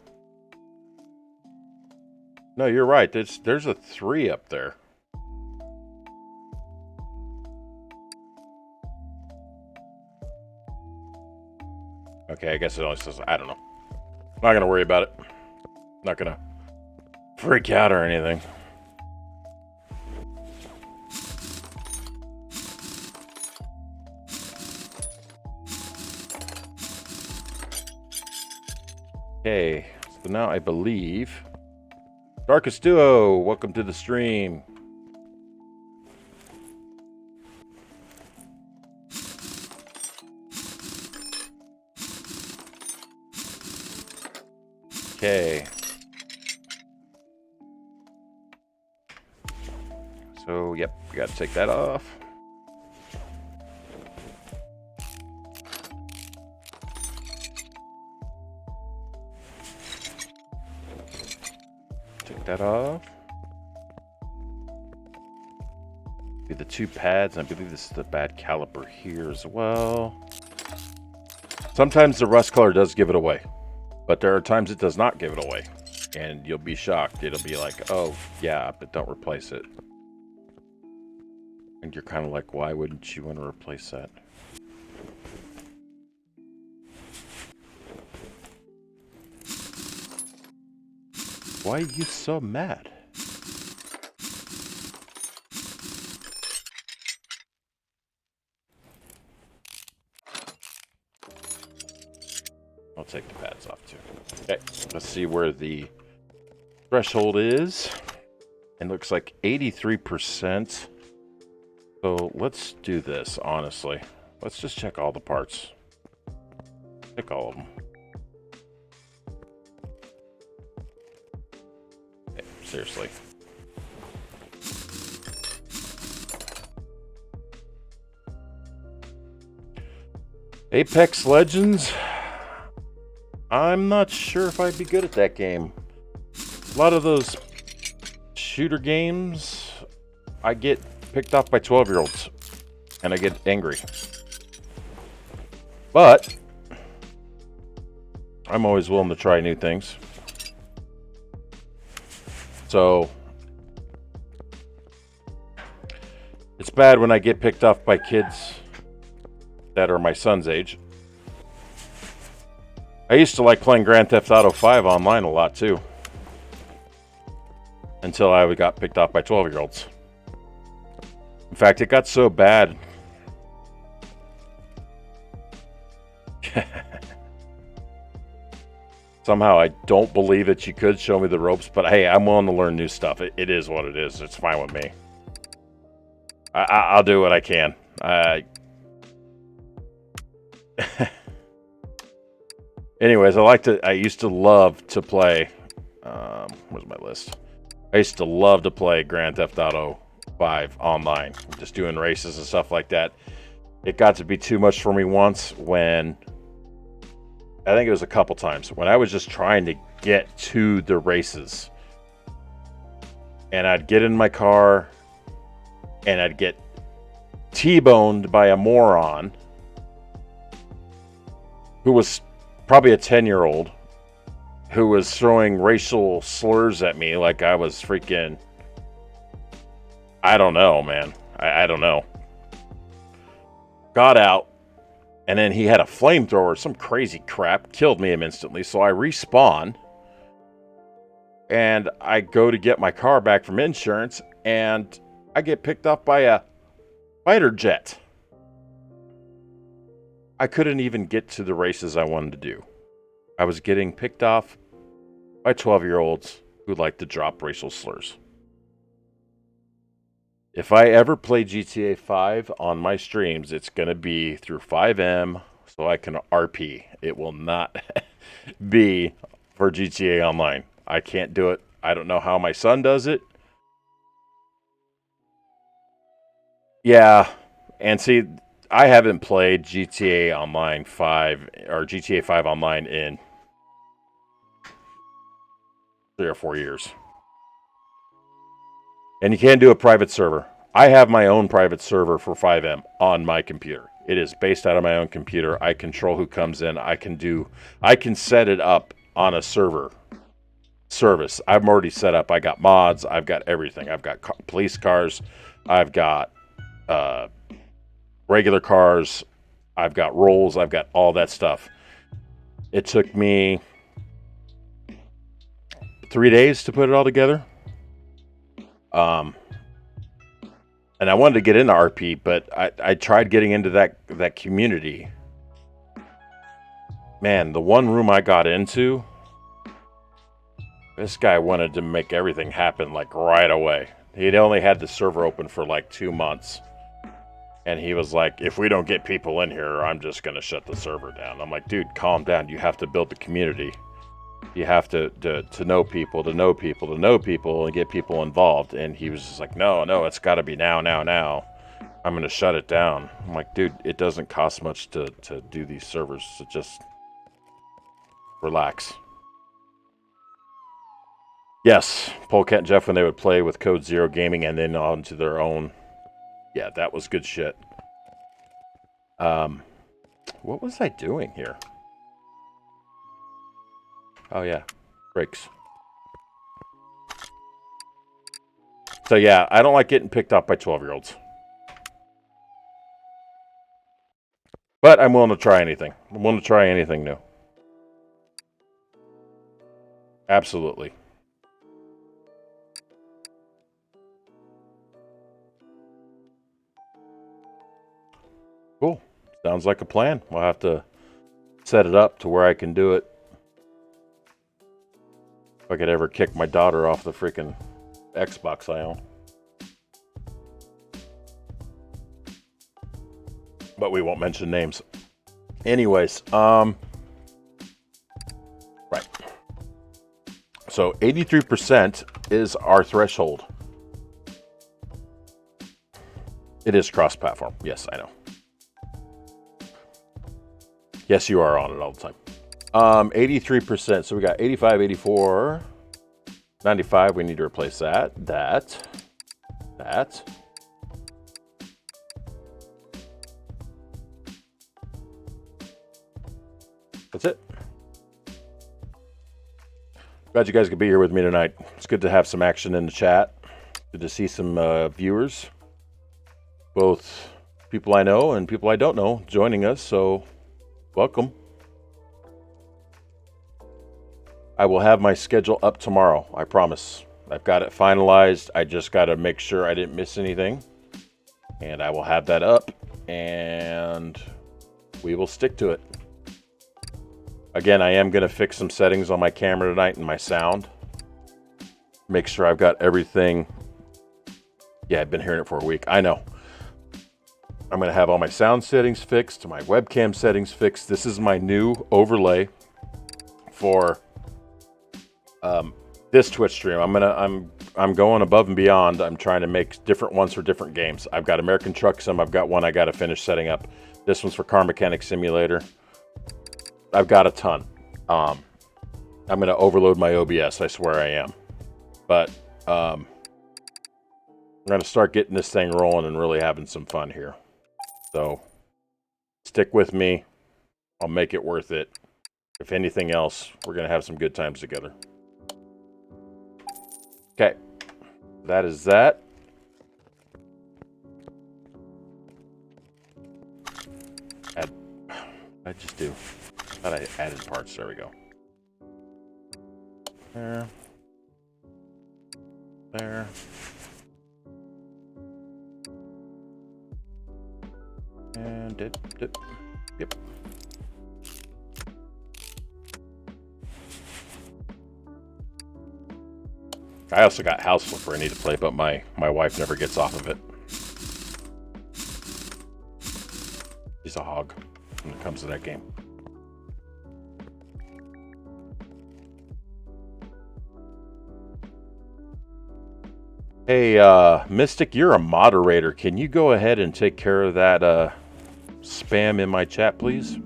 No, you're right. There's a 3 up there. Okay, I guess it only says, I don't know. Not gonna worry about it. Not gonna freak out or anything. Okay, so now I believe Darkest Duo, welcome to the stream. Okay. So, yep, we gotta take that off. Take that off. Be the 2 pads, and I believe this is the bad caliper here as well. Sometimes the rust color does give it away, but there are times it does not give it away, and you'll be shocked. It'll be like, oh, yeah, but don't replace it. And you're kind of like, why wouldn't you want to replace that? Why are you so mad? I'll take the pads off too. Okay, let's see where the threshold is. It looks like 83%. So let's do this, honestly. Let's just check all the parts. Check all of them. Okay, seriously. Apex Legends? I'm not sure if I'd be good at that game. A lot of those shooter games, I get picked off by 12-year-olds, and I get angry. But I'm always willing to try new things. So it's bad when I get picked off by kids that are my son's age. I used to like playing Grand Theft Auto 5 online a lot too. Until I got picked off by 12-year-olds. In fact, it got so bad. Somehow I don't believe that you could show me the ropes, but hey, I'm willing to learn new stuff. It is what it is. It's fine with me. I'll do what I can. Anyways, I used to love to play. Where's my list? I used to love to play Grand Theft Auto 5 online, just doing races and stuff like that. It got to be too much for me once when, I think it was a couple times, when I was just trying to get to the races. And I'd get in my car and I'd get T-boned by a moron who was probably a 10-year-old who was throwing racial slurs at me like I was freaking, I don't know, man. I don't know. Got out, and then he had a flamethrower, some crazy crap, killed me instantly. So I respawn, and I go to get my car back from insurance, and I get picked up by a fighter jet. I couldn't even get to the races I wanted to do. I was getting picked off by 12-year-olds who like to drop racial slurs. If I ever play GTA 5 on my streams, it's going to be through 5M so I can RP. It will not be for GTA Online. I can't do it. I don't know how my son does it. Yeah, and see, I haven't played GTA Online 5 or GTA 5 Online in 3 or 4 years. And you can't do a private server. I have my own private server for 5M on my computer. It is based out of my own computer. I control who comes in. I can set it up on a server service. I'm already set up. I got mods. I've got everything. I've got police cars. I've got regular cars. I've got roles. I've got all that stuff. It took me 3 days to put it all together. And I wanted to get into RP, but I tried getting into that community. Man, the one room I got into, this guy wanted to make everything happen like right away. He'd only had the server open for like 2 months. And he was like, if we don't get people in here, I'm just going to shut the server down. I'm like, dude, calm down. You have to build the community. You have to know people, and get people involved. And he was just like, no, it's got to be now. I'm going to shut it down. I'm like, dude, it doesn't cost much to do these servers. So just relax. Yes, Polecat and Jeff, when they would play with Code Zero Gaming and then on to their own. Yeah, that was good shit. What was I doing here? Oh, yeah. Brakes. So, yeah, I don't like getting picked up by 12-year-olds. But I'm willing to try anything. I'm willing to try anything new. Absolutely. Cool. Sounds like a plan. We'll have to set it up to where I can do it. If I could ever kick my daughter off the freaking Xbox I own. But we won't mention names. Anyways, right. So 83% is our threshold. It is cross-platform. Yes, I know. Yes, you are on it all the time. 83%. So we got 85, 84, 95. We need to replace that. That. That's it. Glad you guys could be here with me tonight. It's good to have some action in the chat. Good to see some viewers. Both people I know and people I don't know joining us, so welcome. I will have my schedule up tomorrow, I promise. I've got it finalized. I just got to make sure I didn't miss anything. And I will have that up, and we will stick to it. Again, I am going to fix some settings on my camera tonight and my sound. Make sure I've got everything. Yeah, I've been hearing it for a week. I know. I'm going to have all my sound settings fixed, my webcam settings fixed. This is my new overlay for this Twitch stream. I'm going above and beyond. I'm trying to make different ones for different games. I've got American Truck Sim. I've got one I got to finish setting up. This one's for Car Mechanic Simulator. I've got a ton. I'm going to overload my OBS. I swear I am. But I'm going to start getting this thing rolling and really having some fun here. So stick with me. I'll make it worth it. If anything else, we're going to have some good times together. Okay. That is that. I just do. Thought I added parts. There we go. There. There. And dip. Yep. I also got House Flipper I need to play, but my wife never gets off of it. She's a hog when it comes to that game. Hey, Mystic, you're a moderator. Can you go ahead and take care of that spam in my chat, please?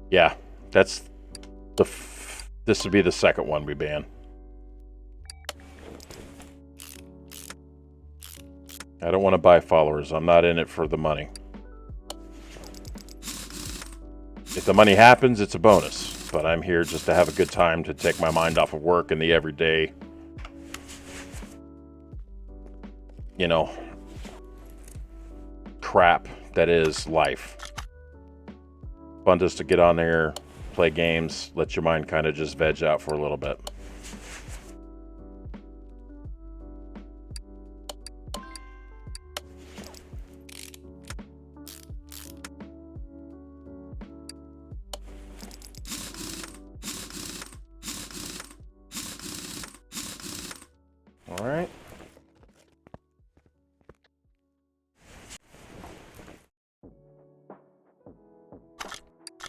Yeah, that's this would be the second one we ban. I don't want to buy followers. I'm not in it for the money. If the money happens, it's a bonus. But I'm here just to have a good time, to take my mind off of work and the everyday, you know, crap that is life. Fun just to get on there, play games, let your mind kind of just veg out for a little bit. All right.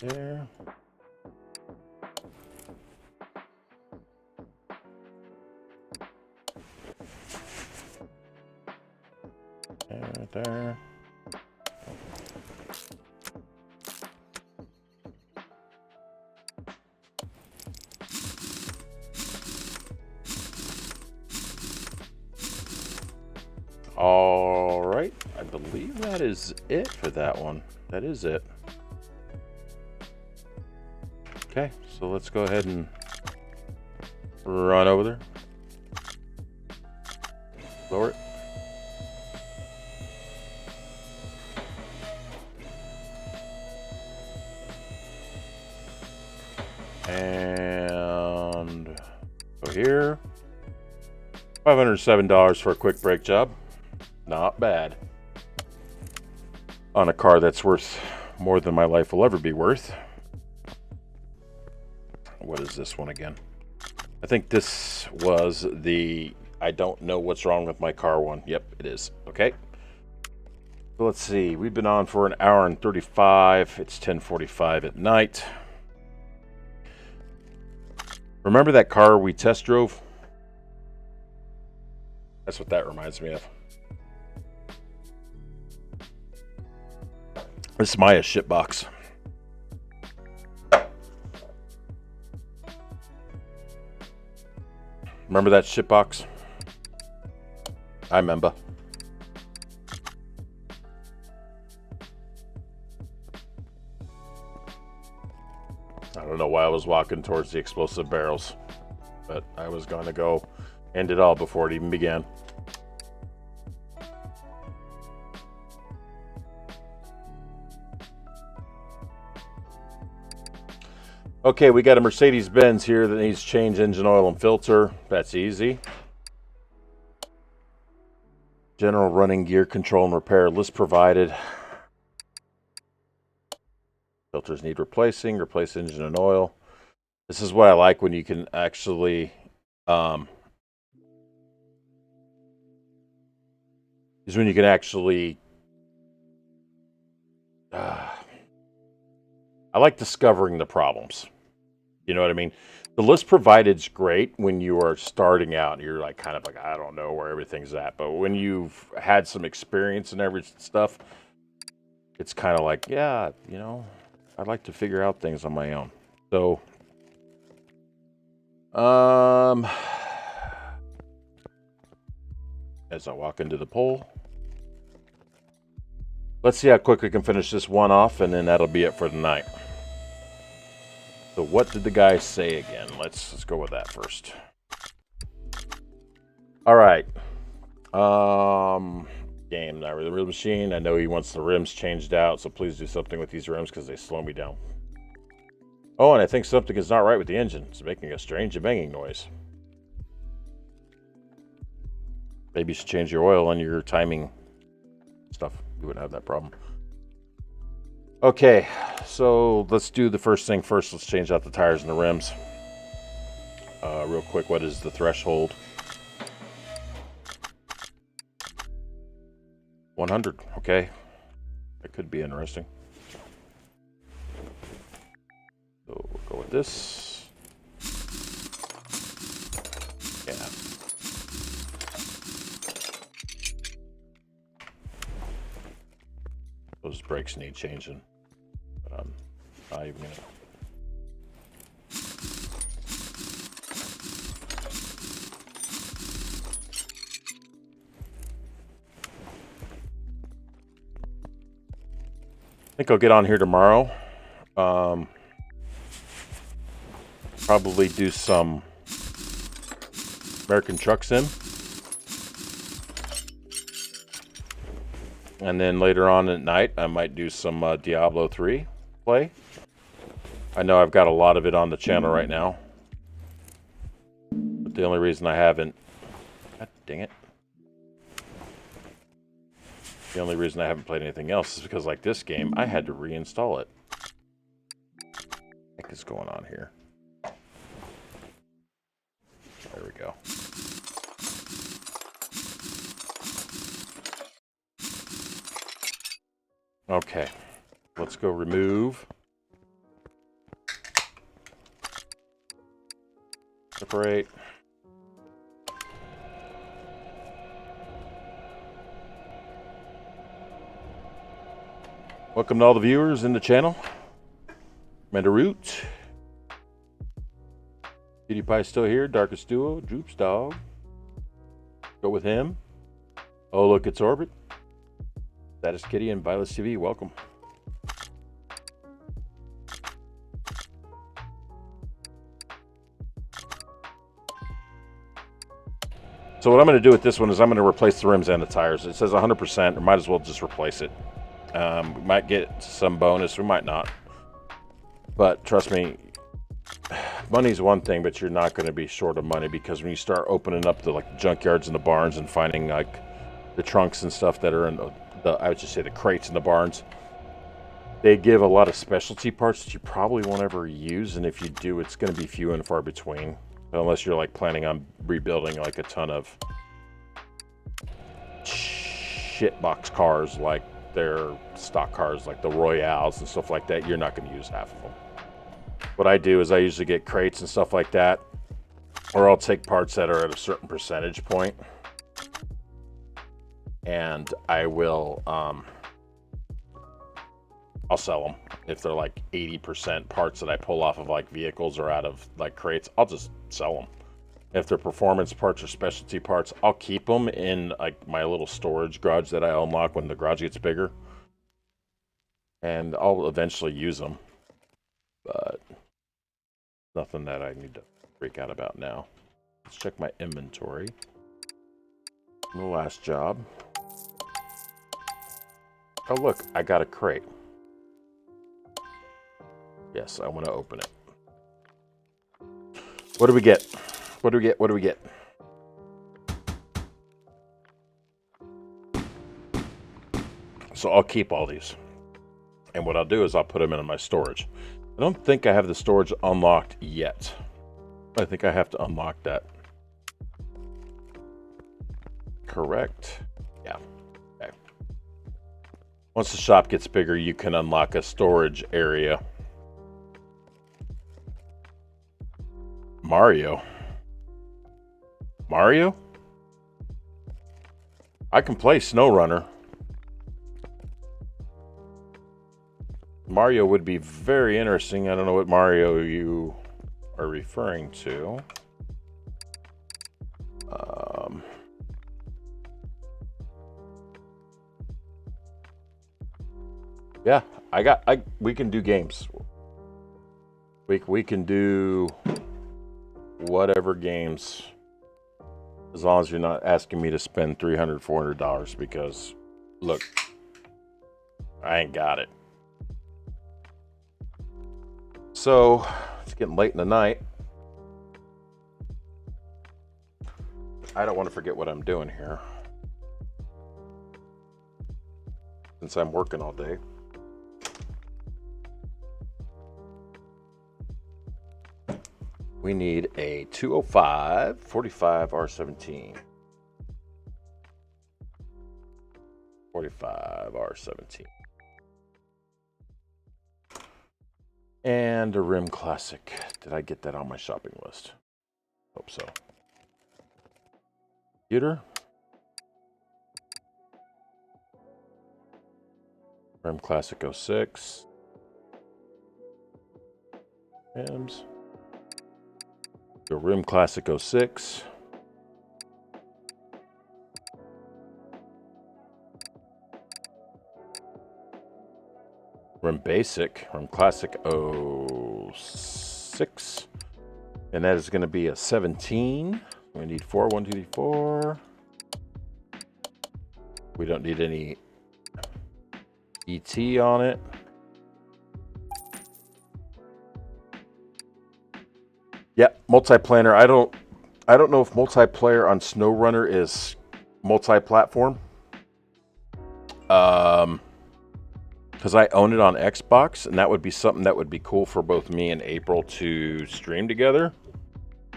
There. There. All right. I believe that is it for that one. That is it. Okay, so let's go ahead and run over there. Lower it. And go here. $507 for a quick brake job. Not bad. On a car that's worth more than my life will ever be worth. What is this one again? I think this was the I don't know what's wrong with my car one. Yep, it is. Okay. So let's see. We've been on for an hour and 35. It's 10:45 at night. Remember that car we test drove? That's what that reminds me of. This is Maya's shitbox. Remember that shitbox? I remember. I don't know why I was walking towards the explosive barrels, but I was going to go end it all before it even began. Okay, we got a Mercedes-Benz here that needs change engine oil and filter. That's easy. General running gear control and repair list provided. Filters need replacing. Replace engine and oil. This is what I like when you can actually is when you can actually I like discovering the problems. You know what I mean? The list provided is great when you are starting out and you're like kind of like, I don't know where everything's at. But when you've had some experience and every stuff, it's kind of like, yeah, you know, I'd like to figure out things on my own. So, as I walk into the poll, let's see how quick we can finish this one off, and then that'll be it for the night. So what did the guy say again? Let's go with that first. All right. Game, not really the real machine. I know he wants the rims changed out, so please do something with these rims because they slow me down. Oh, and I think something is not right with the engine. It's making a strange banging noise. Maybe you should change your oil and your timing stuff. You wouldn't have that problem. Okay, so let's do the first thing first. Let's change out the tires and the rims. Real quick, what is the threshold? 100, okay. That could be interesting. So we'll go with this. Yeah. Those brakes need changing. But I'm not even gonna. I think I'll get on here tomorrow. Probably do some American Truck Sim. And then later on at night, I might do some Diablo 3 play. I know I've got a lot of it on the channel right now. But the only reason I haven't... God dang it. The only reason I haven't played anything else is because, like this game, I had to reinstall it. What the heck is going on here? There we go. Okay, let's go remove. Separate. Welcome to all the viewers in the channel. Mandaroot. PewDiePie still here. Darkest Duo. Droops Dog. Go with him. Oh, look, it's Orbit. That is Kitty and Violet TV. Welcome. So what I'm going to do with this one is I'm going to replace the rims and the tires. It says 100%. We might as well just replace it. We might get some bonus. We might not. But trust me, money's one thing, but you're not going to be short of money because when you start opening up the junkyards and the barns and finding like the trunks and stuff that are in I would just say the crates in the barns, they give a lot of specialty parts that you probably won't ever use, and if you do, it's going to be few and far between, unless you're like planning on rebuilding like a ton of shitbox cars, like their stock cars, like the Royales and stuff like that. You're not going to use half of them. What I do is I usually get crates and stuff like that, or I'll take parts that are at a certain percentage point, and I will I'll sell them. If they're like 80% parts that I pull off of like vehicles or out of like crates, I'll just sell them. If they're performance parts or specialty parts, I'll keep them in like my little storage garage that I unlock when the garage gets bigger, and I'll eventually use them. But Nothing that I need to freak out about now. Let's check my inventory. The last job. Oh, look, I got a crate. Yes, I want to open it. What do we get? What do we get? What do we get? So I'll keep all these. And what I'll do is I'll put them into my storage. I don't think I have the storage unlocked yet. I think I have to unlock that. Correct? Yeah. Okay. Once the shop gets bigger, you can unlock a storage area. Mario? Mario? I can play SnowRunner. Mario would be very interesting. I don't know what Mario you are referring to. Yeah, we can do games. We can do whatever games, as long as you're not asking me to spend $300, $400, because look, I ain't got it. So it's getting late in the night. I don't want to forget what I'm doing here, since I'm working all day. We need a 205 45 R17. 45 R17. And a Rim Classic. Did I get that on my shopping list? Hope so. Computer. Rim Classic 06. Rims. The Rim Classic 06. Rim Basic, Rim Classic 06. And that is going to be a 17. We need 4, 1, 2, 3, 4. We don't need any ET on it. Yep, multiplayer. I don't know if multiplayer on SnowRunner is multi-platform. Because I own it on Xbox, and that would be something that would be cool for both me and April to stream together.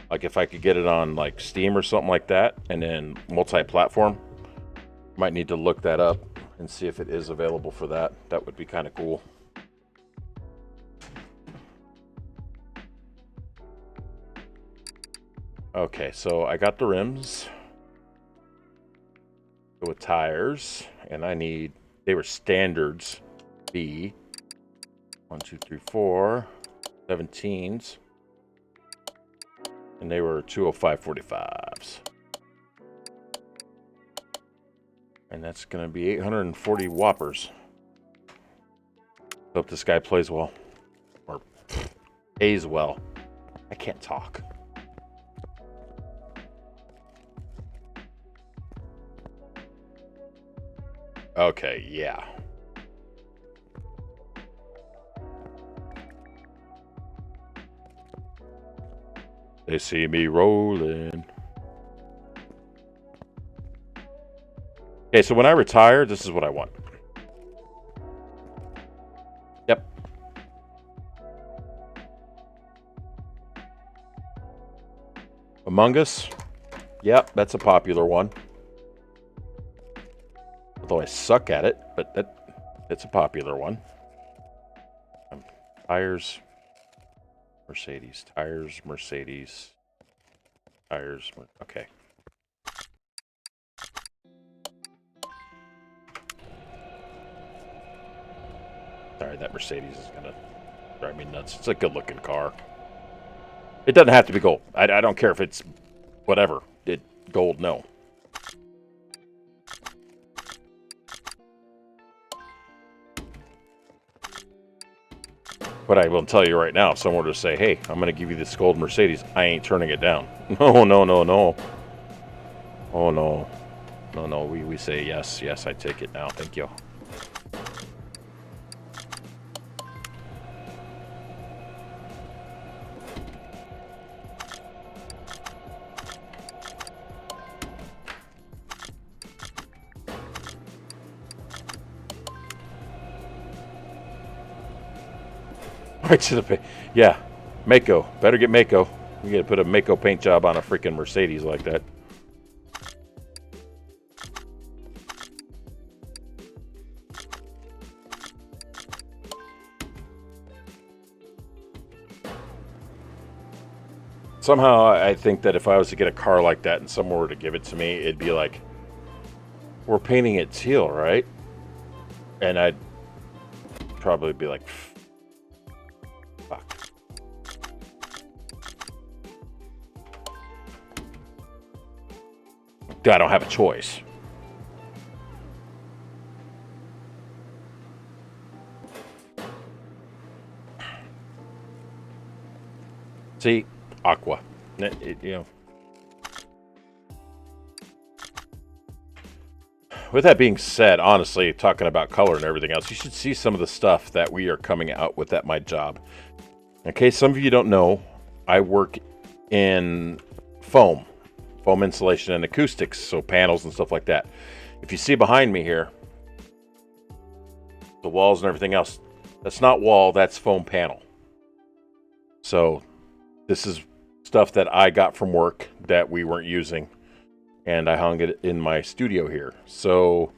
Like if I could get it on like Steam or something like that, and then multi-platform. Might need to look that up and see if it is available for that. That would be kind of cool. Okay, so I got the rims. Go with tires, and I need, they were standards B. 1, 2, 3, 4, 17s. And they were 205 45s. And that's going to be 840 whoppers. Hope this guy plays well. Or pays well. I can't talk. Okay, yeah. They see me rolling. Okay, so when I retire, this is what I want. Yep. Among Us. Yep, that's a popular one. Although I suck at it, but it's a popular one. Tires. Mercedes. Tires, Mercedes. Tires. Okay. Sorry, that Mercedes is gonna drive me nuts. It's a good-looking car. It doesn't have to be gold. I don't care if it's whatever. Gold, no. But I will tell you right now, if someone were to say, hey, I'm going to give you this gold Mercedes, I ain't turning it down. No, no, no, no. Oh, no. No, no, we say yes, yes, I take it now. Thank you. Right to the paint. Yeah, Mako. Better get Mako. You got to put a Mako paint job on a freaking Mercedes like that. Somehow, I think that if I was to get a car like that and someone were to give it to me, it'd be like, we're painting it teal, right? And I'd probably be like, fuck. I don't have a choice. See, aqua. You know. With that being said, honestly, talking about color and everything else, you should see some of the stuff that we are coming out with at my job. In case some of you don't know, I work in foam insulation and acoustics, so panels and stuff like that. If you see behind me here, the walls and everything else, that's not wall, that's foam panel. So this is stuff that I got from work that we weren't using, and I hung it in my studio here. So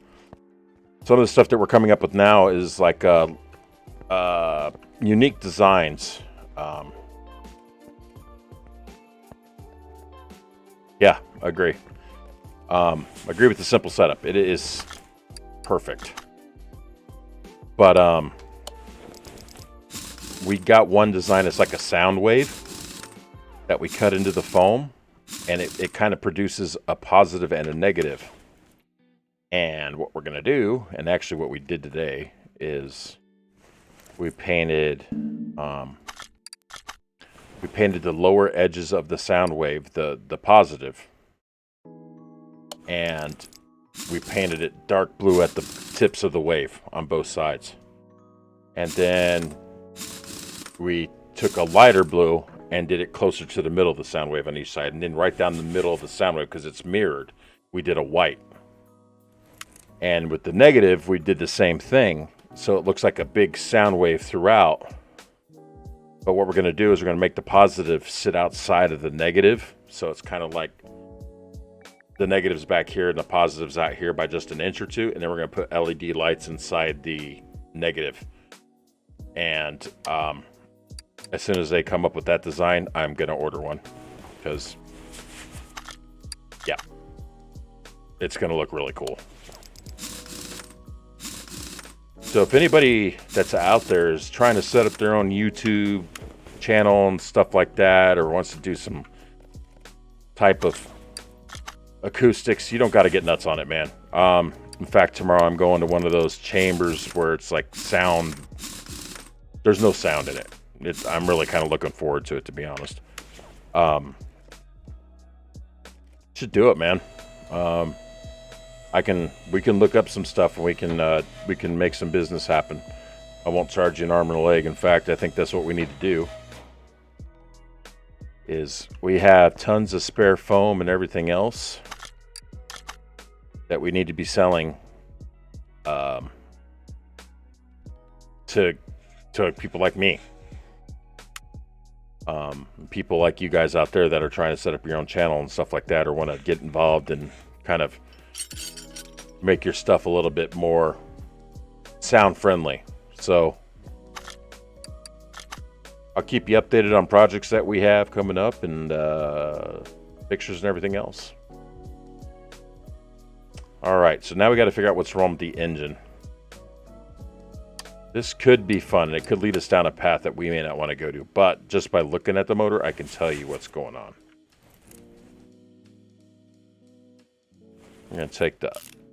some of the stuff that we're coming up with now is like unique designs. Yeah, agree. Agree with the simple setup. It is perfect. But we got one design that's like a sound wave that we cut into the foam, and it kind of produces a positive and a negative. And what we're going to do, and actually what we did today, is we painted the lower edges of the sound wave, the positive, and we painted it dark blue at the tips of the wave on both sides. And then we took a lighter blue and did it closer to the middle of the sound wave on each side. And then right down the middle of the sound wave, because it's mirrored, we did a white. And with the negative, we did the same thing. So it looks like a big sound wave throughout. But what we're going to do is we're going to make the positive sit outside of the negative. So it's kind of like the negative's back here and the positive's out here by just an inch or two. And then we're going to put LED lights inside the negative. And as soon as they come up with that design, I'm going to order one. Because, yeah, it's going to look really cool. So if anybody that's out there is trying to set up their own YouTube channel and stuff like that, or wants to do some type of acoustics, you don't got to get nuts on it, man. In fact, tomorrow I'm going to one of those chambers where it's like sound. There's no sound in it. I'm really kind of looking forward to it, to be honest. Should do it, man. We can look up some stuff and we can make some business happen. I won't charge you an arm and a leg. In fact, I think that's what we need to do. Is we have tons of spare foam and everything else that we need to be selling to people like me. People like you guys out there that are trying to set up your own channel and stuff like that, or want to get involved and kind of make your stuff a little bit more sound friendly. So I'll keep you updated on projects that we have coming up, and pictures and everything else. All right, so now we got to figure out what's wrong with the engine. This could be fun, and it could lead us down a path that we may not want to go to, but just by looking at the motor, I can tell you what's going on. I'm going to take the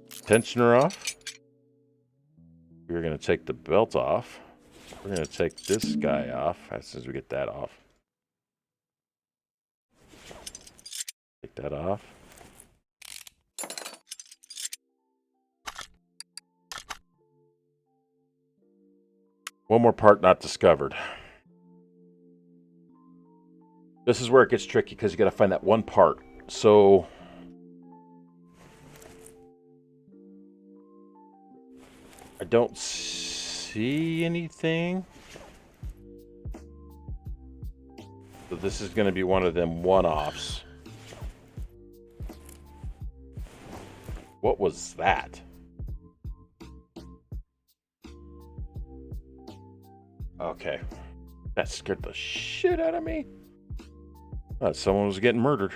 tensioner off. We're going to take the belt off. We're going to take this guy off as soon as we get that off. Take that off. One more part not discovered. This is where it gets tricky because you got to find that one part. So I don't see anything. So this is going to be one of them one-offs. What was that? Okay. That scared the shit out of me. Thought someone was getting murdered.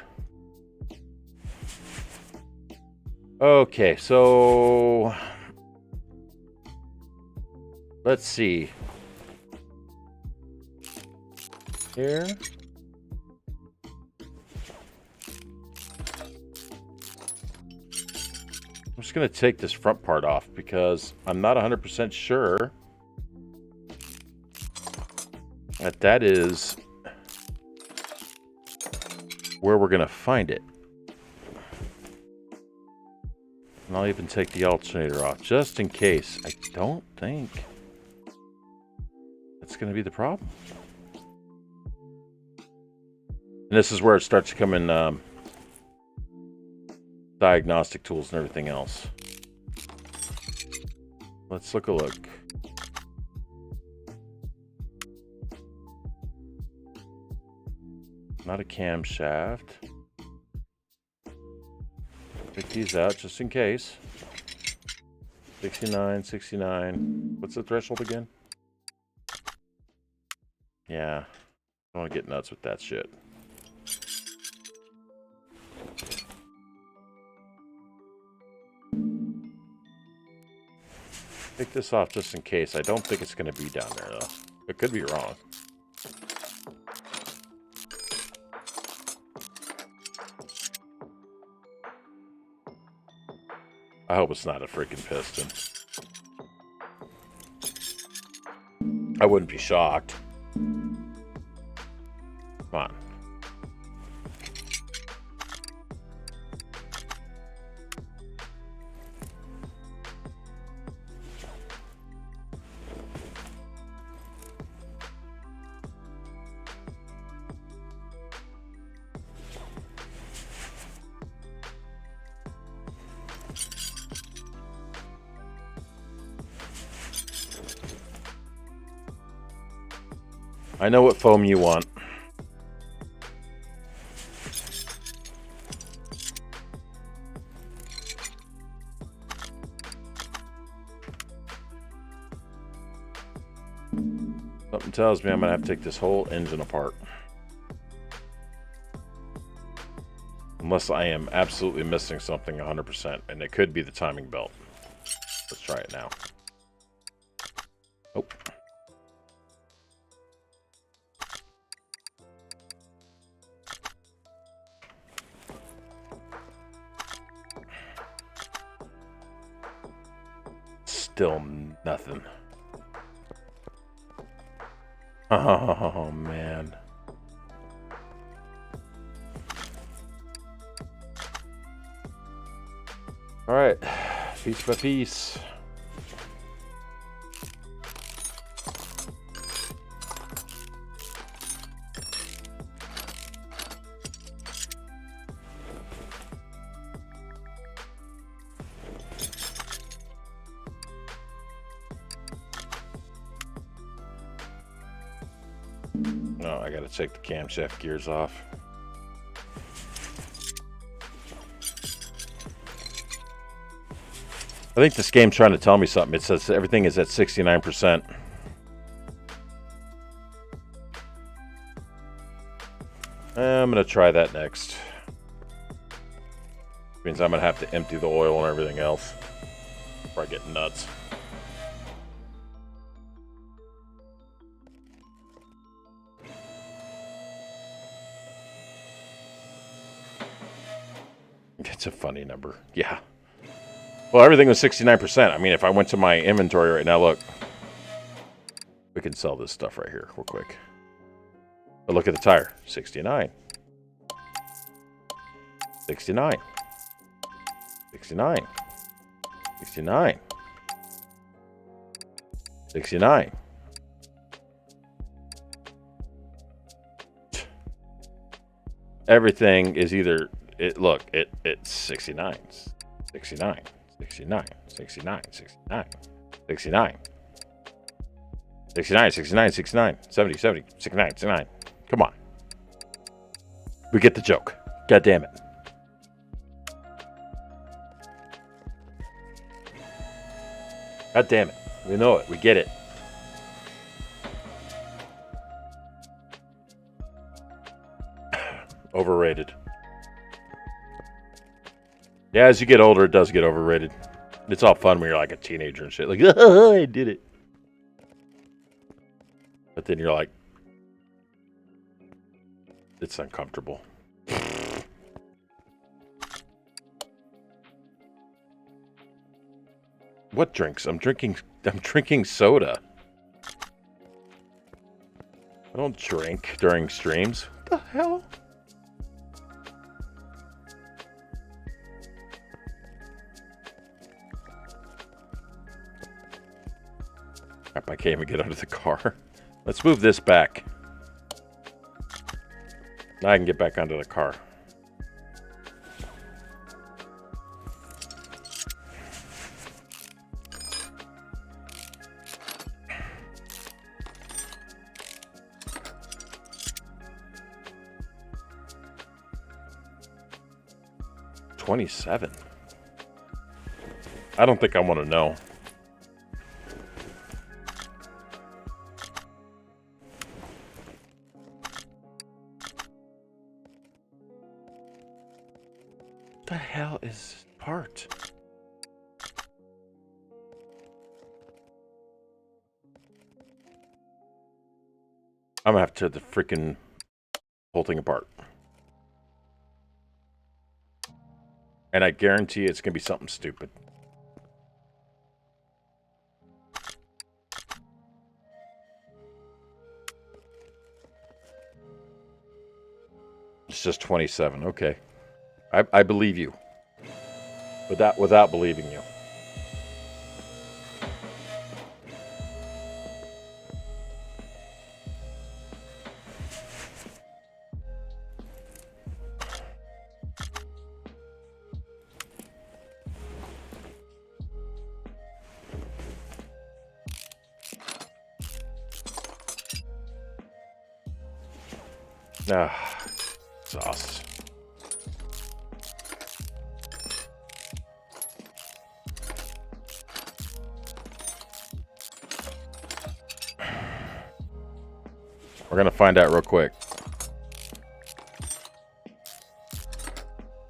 Okay, so let's see. Here. I'm just going to take this front part off because I'm not 100% sure that is where we're going to find it. And I'll even take the alternator off just in case. I don't think that's going to be the problem. And this is where it starts to come in diagnostic tools and everything else. Let's look a look. Not a camshaft. Take these out just in case. 69, 69. What's the threshold again? Yeah. I don't want to get nuts with that shit. Take this off just in case. I don't think it's going to be down there, though. It could be wrong. I hope it's not a freaking piston. I wouldn't be shocked. Come on. I know what foam you want. Something tells me I'm gonna have to take this whole engine apart. Unless I am absolutely missing something 100%, and it could be the timing belt. Let's try it now. Oh. Still nothing. Oh, man. All right, piece by piece. No, I gotta take the camshaft gears off. I think this game's trying to tell me something. It says everything is at 69%. I'm gonna try that next. Means I'm gonna have to empty the oil and everything else before I get nuts. It's a funny number. Yeah. Well, everything was 69%. I mean, if I went to my inventory right now, look. We can sell this stuff right here real quick. But look at the tire. 69. 69. 69. 69. 69. Everything is either it's 69. 69. 69. 69. 69. 69. 69, 69, 69, 70, 70, 69, 69. Come on. We get the joke. God damn it. God damn it. We know it. We get it. Overrated. Yeah, as you get older, it does get overrated. It's all fun when you're like a teenager and shit. Like, oh, I did it. But then you're like, it's uncomfortable. What drinks? I'm drinking soda. I don't drink during streams. What the hell? Crap, I can't even get out of the car. Let's move this back. Now I can get back onto the car. $27. I don't think I want to know. What the hell is this part? I'm gonna have to tear the freaking whole thing apart. And I guarantee it's gonna be something stupid. It's just 27. Okay. I believe you. Without believing you. Ah, exhaust. We're gonna find out real quick.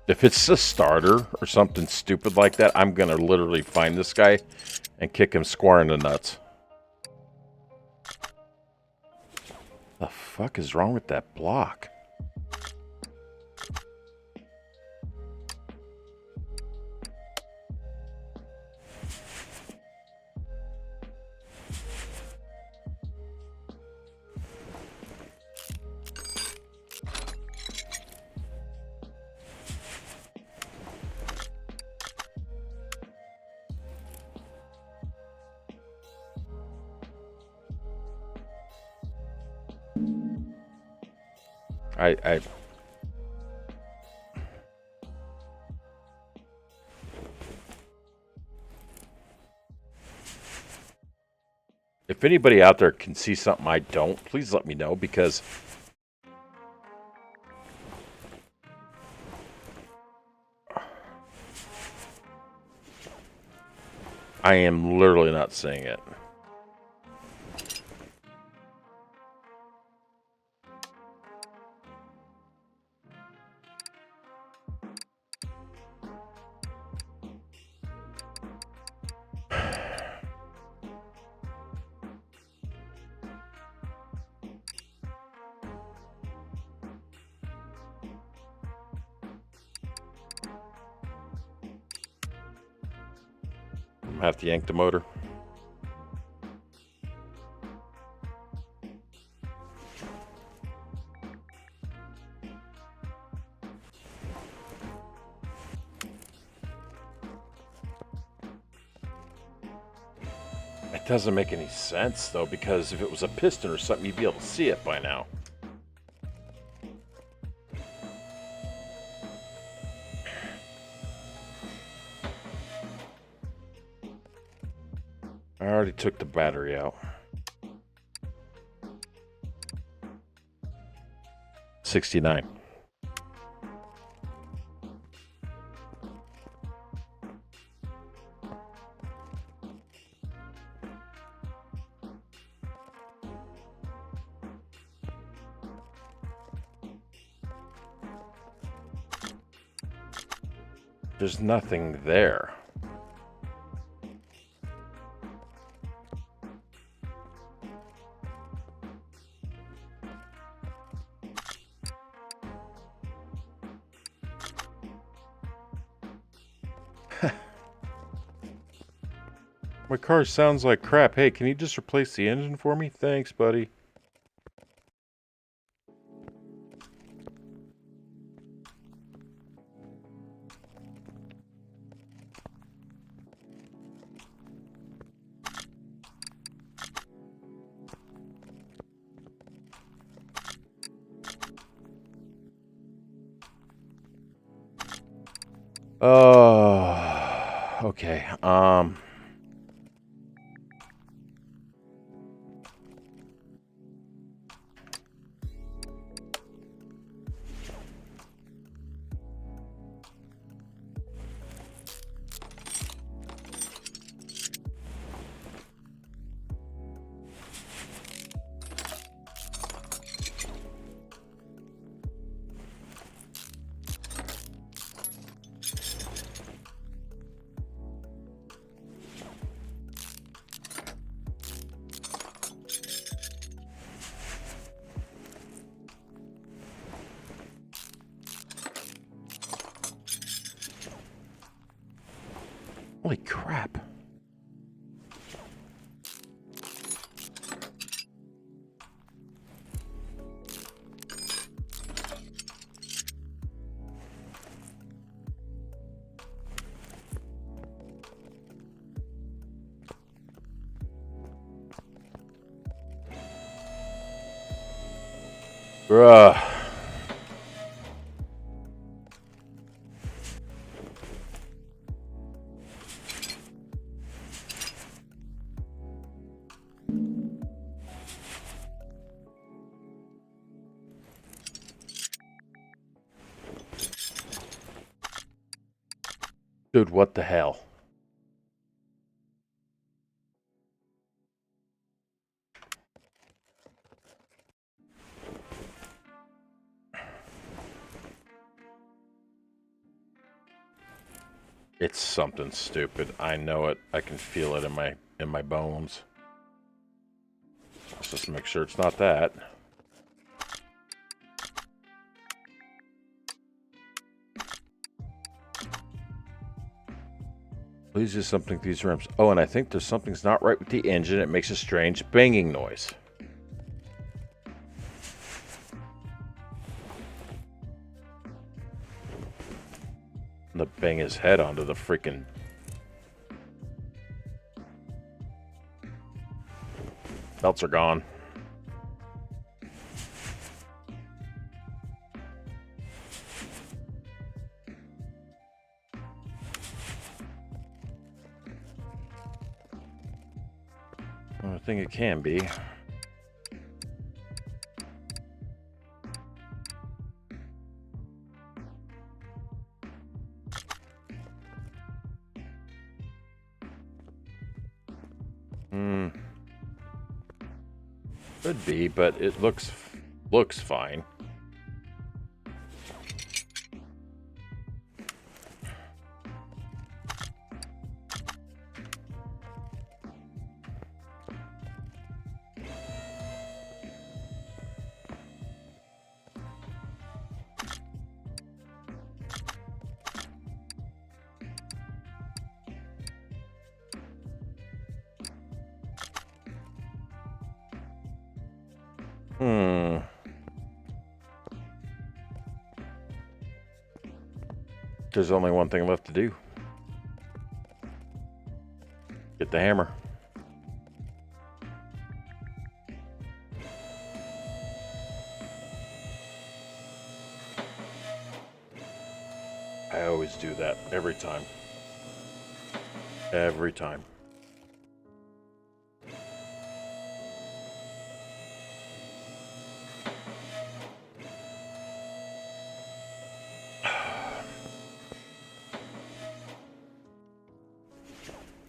If it's a starter or something stupid like that, I'm gonna literally find this guy and kick him square in the nuts. The fuck is wrong with that block? I if anybody out there can see something I don't, please let me know, because I am literally not seeing it. I'm gonna have to yank the motor. It doesn't make any sense, though, because if it was a piston or something, you'd be able to see it by now. I already took the battery out. 69. There's nothing there. My car sounds like crap. Hey, can you just replace the engine for me? Thanks, buddy. Oh, okay. Holy crap. Bruh. Dude, what the hell? It's something stupid. I know it. I can feel it in my bones. Let's just make sure it's not that. Please do something with these rims. Oh, and I think there's something's not right with the engine. It makes a strange banging noise. I'm gonna bang his head onto the freaking... Belts are gone. I think it can be. Could be, but it looks fine. There's only one thing left to do. Get the hammer. do that every time. Every time.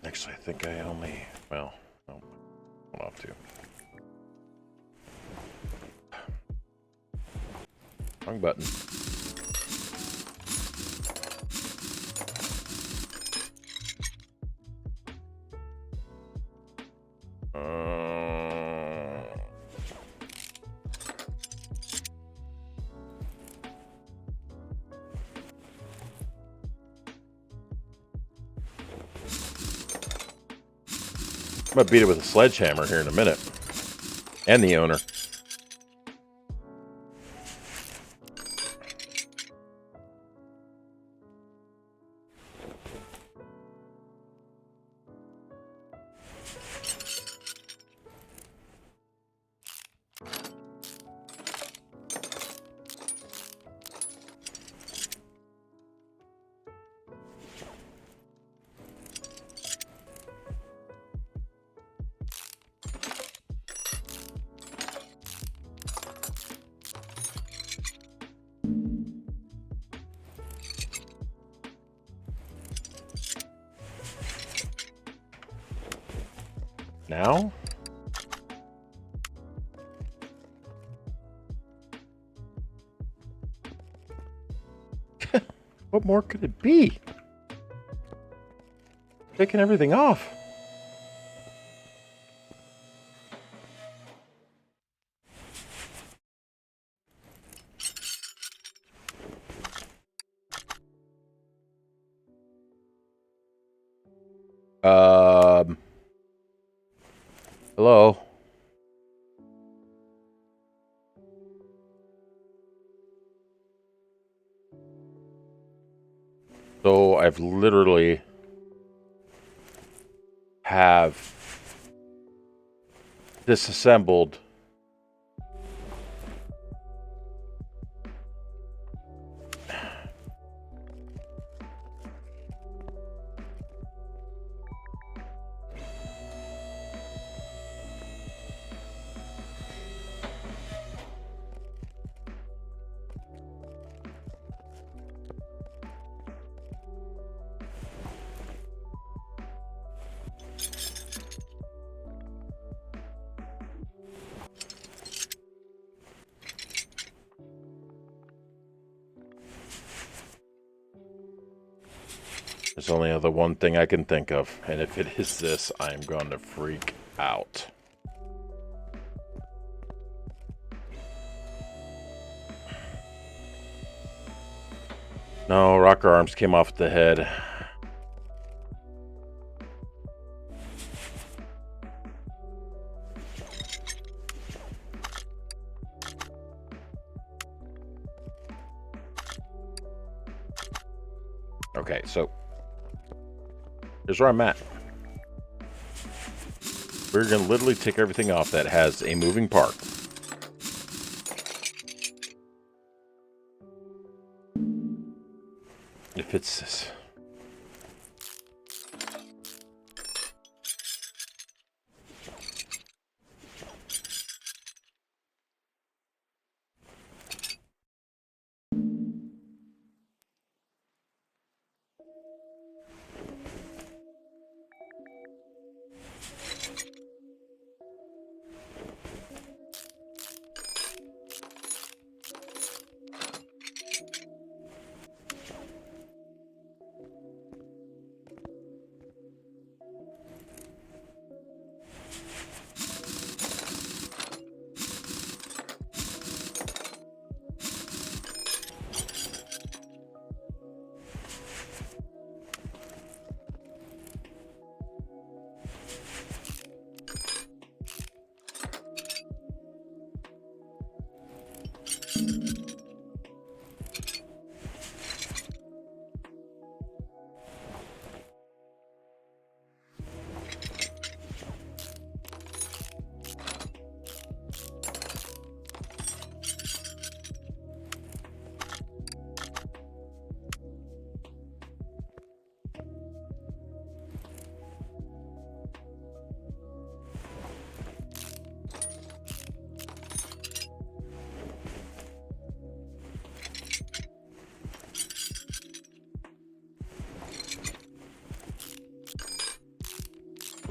Actually, I think I only, well, no, I'll have to. Wrong button. I'm gonna beat it with a sledgehammer here in a minute. And the owner. Now? What more could it be? Taking everything off. Hello? So I've literally have disassembled There's only the one thing I can think of, and if it is this, I'm going to freak out. No, rocker arms came off the head. Okay, so here's where I'm at. We're going to literally take everything off that has a moving part. If it's this.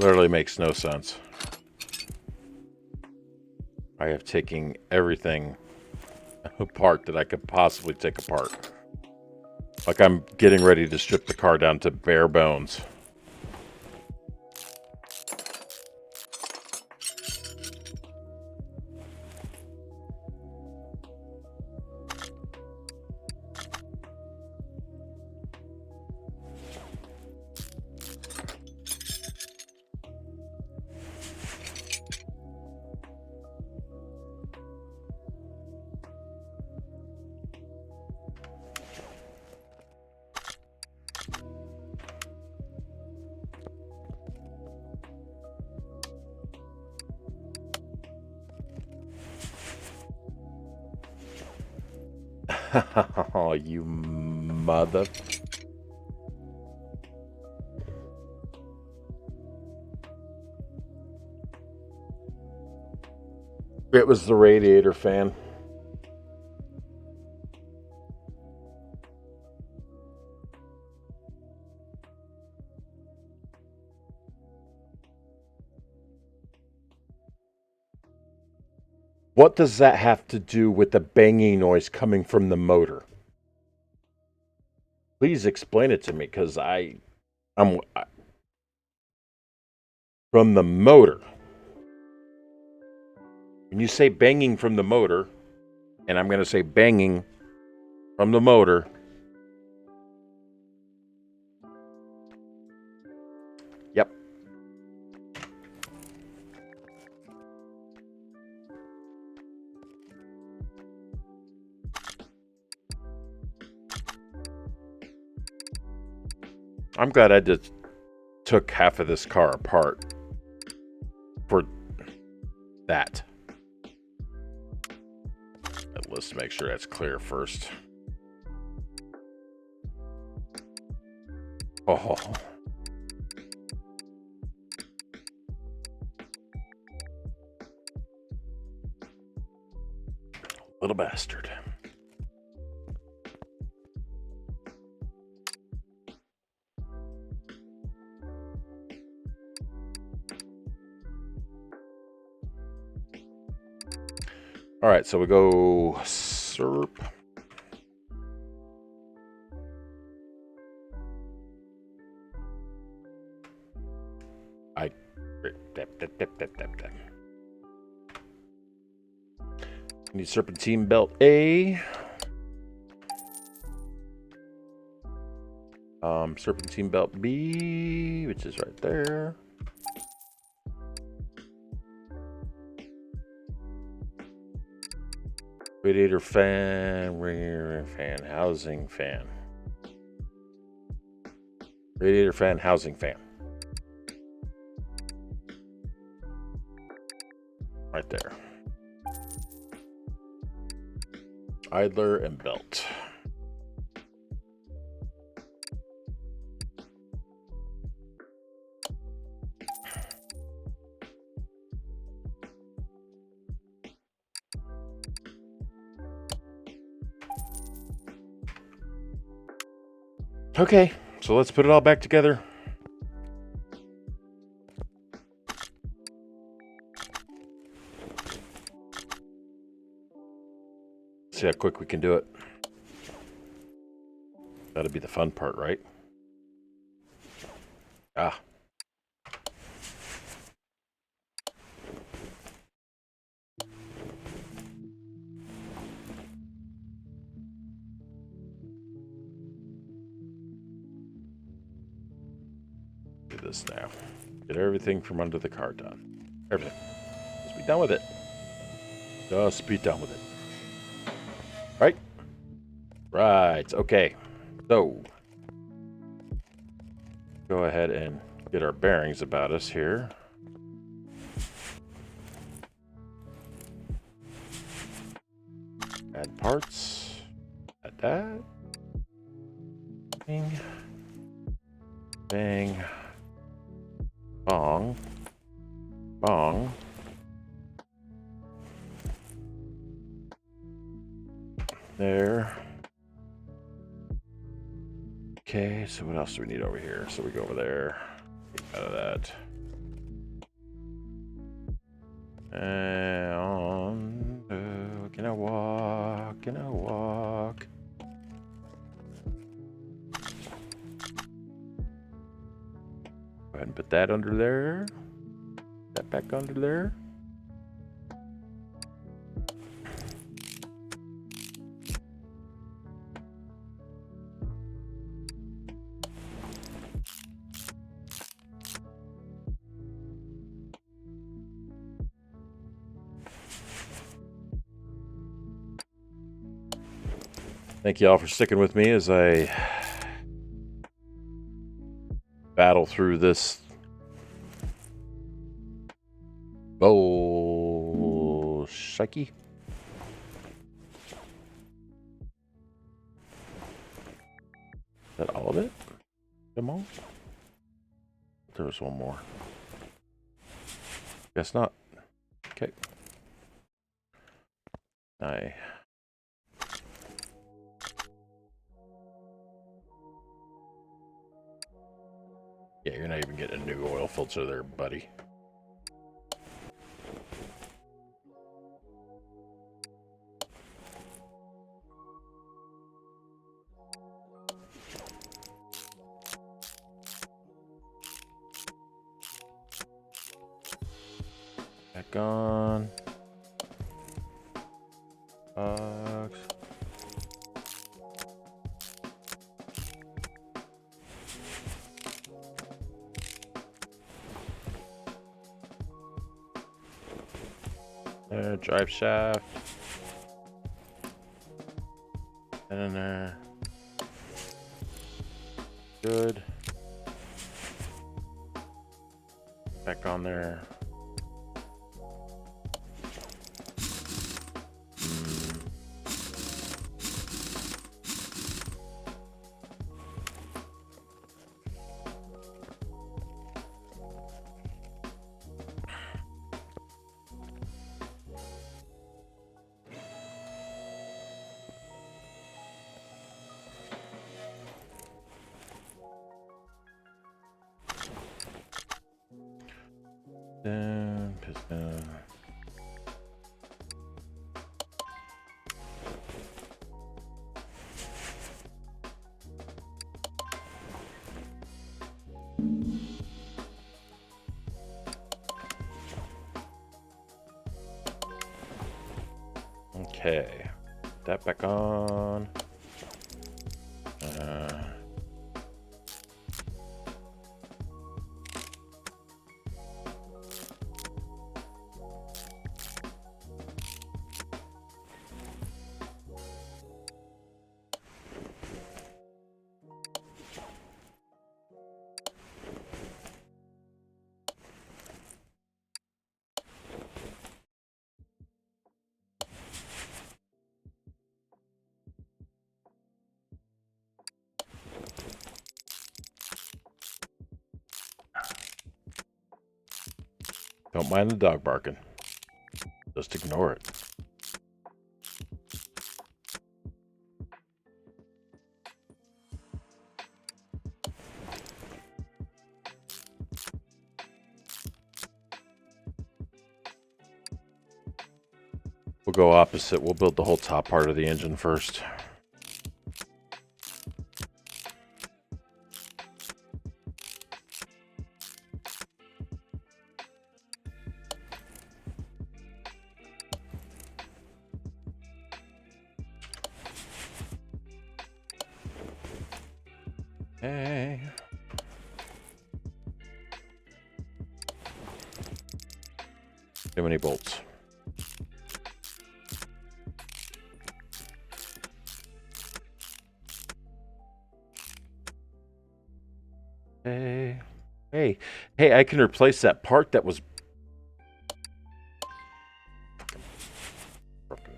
Literally makes no sense. I have taken everything apart that I could possibly take apart. Like I'm getting ready to strip the car down to bare bones. Oh, you mother... It was the radiator fan. What does that have to do with the banging noise coming from the motor? Please explain it to me, because I'm from the motor. When you say banging from the motor, and I'm going to say banging from the motor, yep. I'm glad I just took half of this car apart for that. Let's make sure that's clear first. Oh. Little bastard. All right, so we go SERP. Need serpentine belt A. Serpentine belt B, which is right there. Radiator fan, rear fan, housing fan. Radiator fan, housing fan. Right there. Idler and belt. Okay, so let's put it all back together. See how quick we can do it. That'll be the fun part, right? Ah. Do this now. Get everything from under the car done. Everything. Just be done with it. Just be done with it. Right? Right. Okay. So, go ahead and get our bearings about us here. Add parts. Add that. Bang. Bang. Bong. Bong. There. Okay, so what else do we need over here? So we go over there. Get out of that. Can I walk? Can I walk? Go ahead and put that under there. That back under there. Thank you all for sticking with me as I battle through this bullshike. Is that all of it? Come on. There was one more. Guess not. Okay. Yeah, you're not even getting a new oil filter there, buddy. Back on. Box. There, drive shaft. And in there. Good. Back on there. Then piston. Okay, that back on. Don't mind the dog barking. Just ignore it. We'll go opposite. We'll build the whole top part of the engine first. Hey. Too many bolts. Hey. Hey. Hey, I can replace that part that was broken.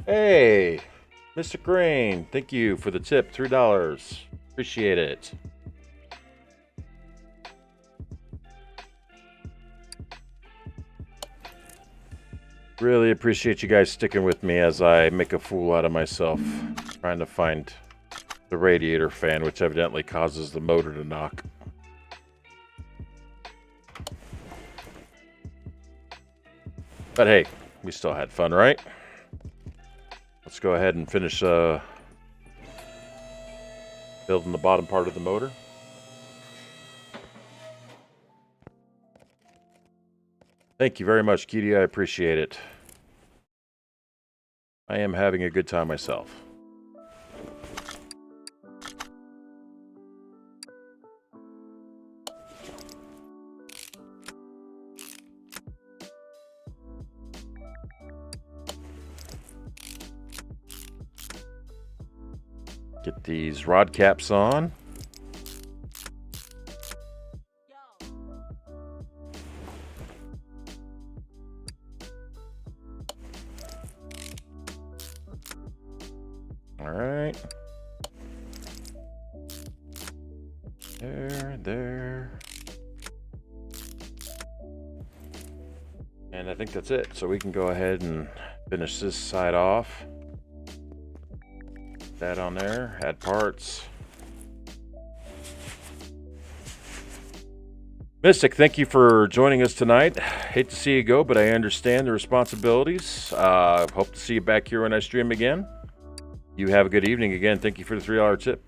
Hey, Mr. Green, thank you for the tip, $3. Appreciate it. Really appreciate you guys sticking with me as I make a fool out of myself trying to find the radiator fan, which evidently causes the motor to knock. But hey, we still had fun, right? Let's go ahead and finish building the bottom part of the motor. Thank you very much, Kitty. I appreciate it. I am having a good time myself. Get these rod caps on. All right. There. And I think that's it. So we can go ahead and finish this side off. That on there, add parts. Mystic, thank you for joining us tonight. Hate to see you go, but I understand the responsibilities. Hope to see you back here when I stream again. You have a good evening. Again, thank you for the $3 tip.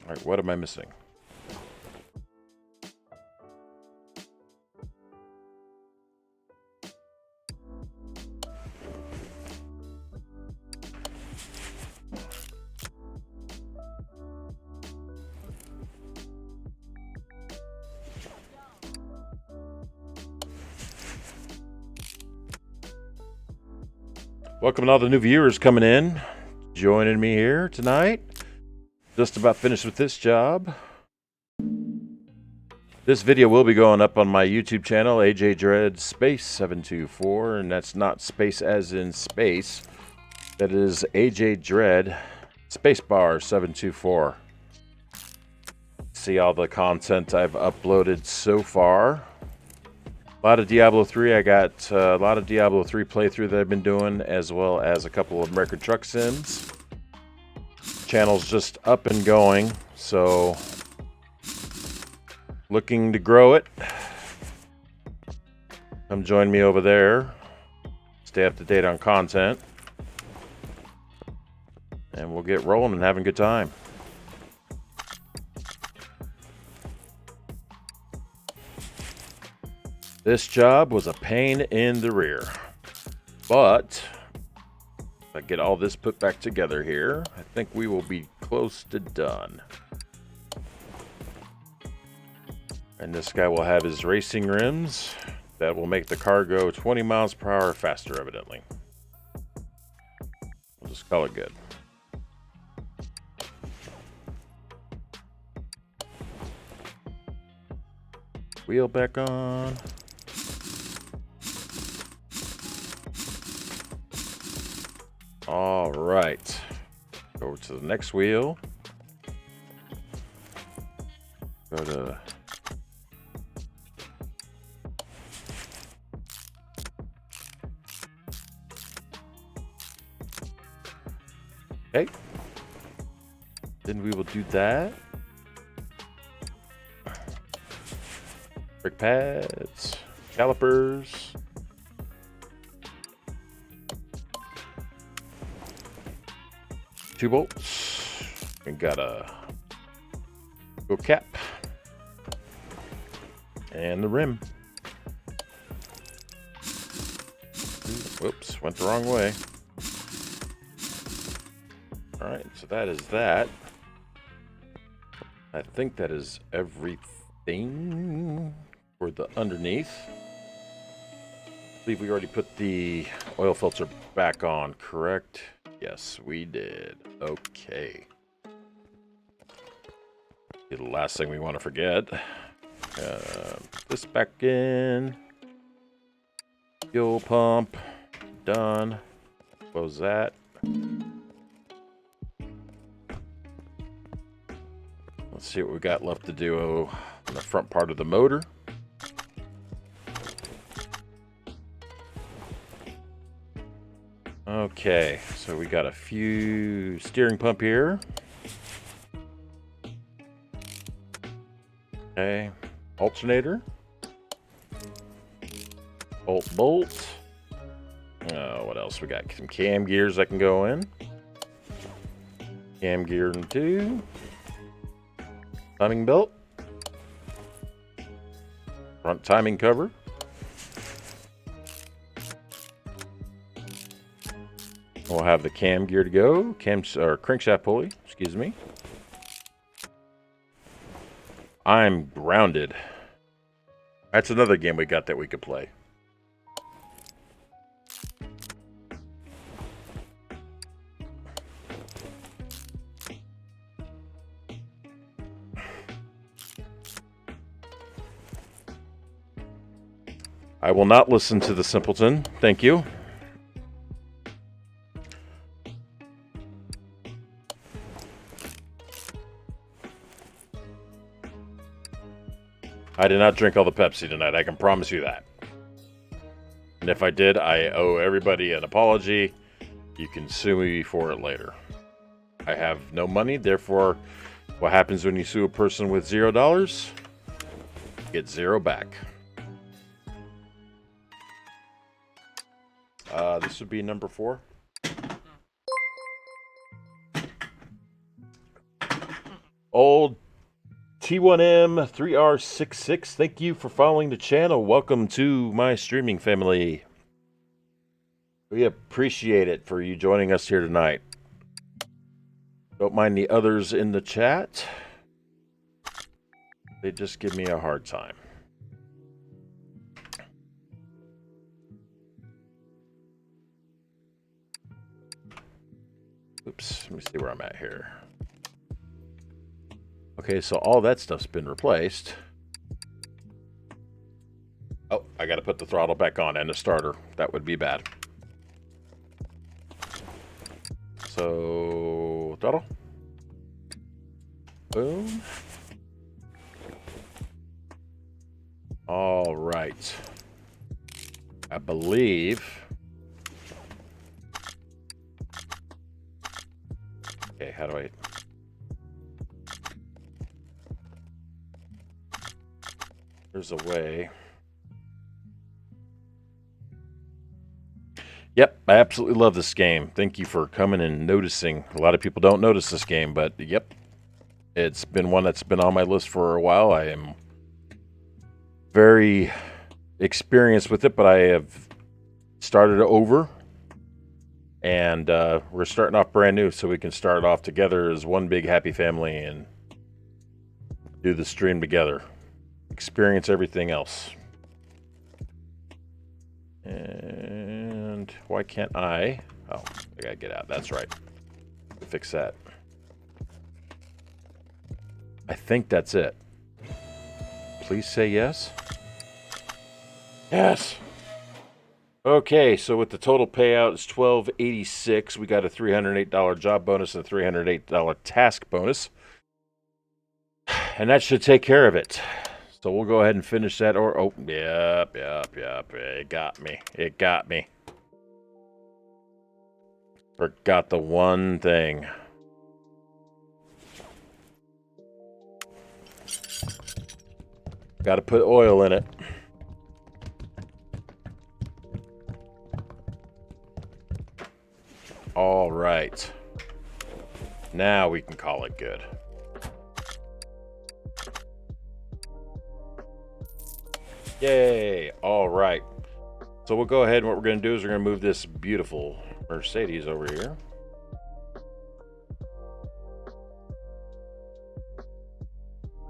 All right, what am I missing? Welcome to all the new viewers coming in, joining me here tonight. Just about finished with this job. This video will be going up on my YouTube channel, AJ Dread Space 724, and that's not space as in space. That is AJ Dread Spacebar 724. See all the content I've uploaded so far. A lot of Diablo 3. I got a lot of Diablo 3 playthrough that I've been doing, as well as a couple of American Truck Sims. Channel's just up and going, so looking to grow it. Come join me over there. Stay up to date on content. And we'll get rolling and having a good time. This job was a pain in the rear, but if I get all this put back together here, I think we will be close to done. And this guy will have his racing rims that will make the car go 20 miles per hour faster, evidently. We'll just call it good. Wheel back on. All right, go over to the next wheel. Go to okay. Then we will do that. Brake pads, calipers. Two bolts. We got a go cap and the rim. Whoops, went the wrong way. All right, so that is that. I think that is everything for the underneath. I believe we already put the oil filter back on, correct? Yes, we did. Okay. The last thing we want to forget. This back in. Fuel pump. Done. Close that. Let's see what we got left to do on the front part of the motor. Okay, so we got a few steering pump here. Okay, alternator. Bolt. What else we got? Some cam gears that can go in. Cam gear and 2. Timing belt. Front timing cover. We'll have the cam gear to go. Or crankshaft pulley, excuse me. I'm grounded. That's another game we got that we could play. I will not listen to the simpleton. Thank you. I did not drink all the Pepsi tonight. I can promise you that. And if I did, I owe everybody an apology. You can sue me for it later. I have no money. Therefore, what happens when you sue a person with $0? Get 0 back. This would be number 4. Old T1M 3R66, thank you for following the channel. Welcome to my streaming family. We appreciate it for you joining us here tonight. Don't mind the others in the chat. They just give me a hard time. Oops, let me see where I'm at here. Okay, so all that stuff's been replaced. Oh, I gotta put the throttle back on and the starter. That would be bad. So, throttle. Boom. All right. I believe... Okay, how do I... There's a way. Yep, I absolutely love this game. Thank you for coming and noticing. A lot of people don't notice this game, but yep. It's been one that's been on my list for a while. I am very experienced with it, but I have started over. And we're starting off brand new, so we can start off together as one big happy family and do the stream together. Experience everything else. And why can't I? Oh, I gotta get out. That's right. Fix that. I think that's it. Please say yes. Yes. Okay, so with the total payout is $12.86. We got a $308 job bonus and a $308 task bonus. And that should take care of it. So we'll go ahead and finish that. Or oh, yep. It got me. It got me. Forgot the one thing. Got to put oil in it. All right. Now we can call it good. Yay. All right. So we'll go ahead and what we're going to do is we're going to move this beautiful Mercedes over here.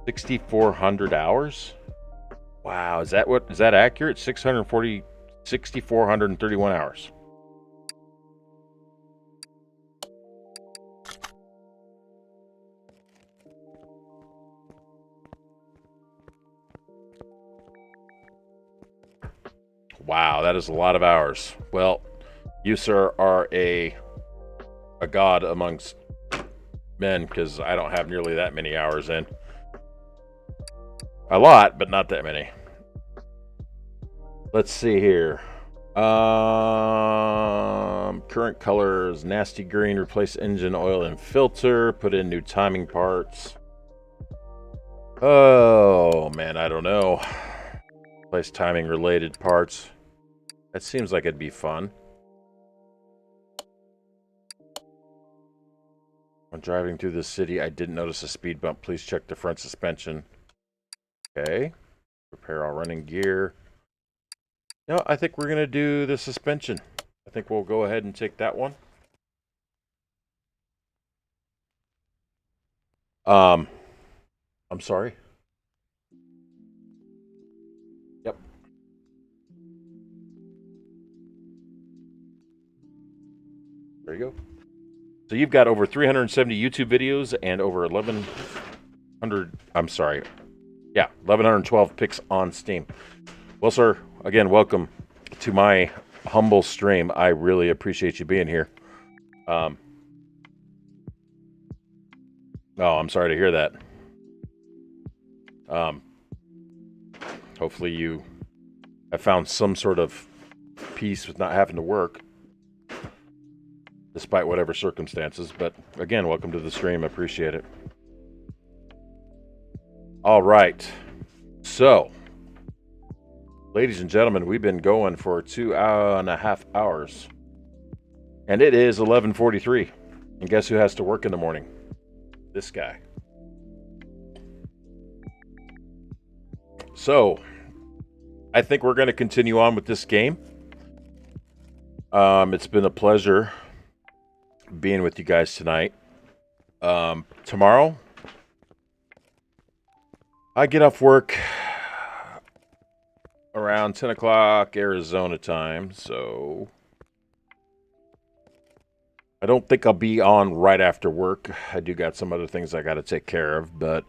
$6,400 hours. Wow. Is that accurate? 6,431 hours. Wow, that is a lot of hours. Well, you, sir, are a god amongst men, because I don't have nearly that many hours in. A lot, but not that many. Let's see here. Current color is nasty green. Replace engine oil and filter. Put in new timing parts. Oh man, I don't know. Replace timing related parts. That seems like it'd be fun. When driving through the city, I didn't notice a speed bump. Please check the front suspension. Okay. Repair all running gear. No, I think we're gonna do the suspension. I think we'll go ahead and take that one. I'm sorry. Yep. There you go. So you've got over 370 YouTube videos and over 1112 picks on Steam. Well, sir, again, welcome to my humble stream. I really appreciate you being here. Oh, I'm sorry to hear that. Hopefully you have found some sort of peace with not having to work, despite whatever circumstances. But again, welcome to the stream. I appreciate it. All right. So, ladies and gentlemen, we've been going for 2.5 hours. And it is 11:43. And guess who has to work in the morning? This guy. So, I think we're going to continue on with this game. It's been a pleasure being with you guys tonight. Tomorrow, I get off work around 10 o'clock Arizona time, so I don't think I'll be on right after work. I do got some other things I got to take care of, but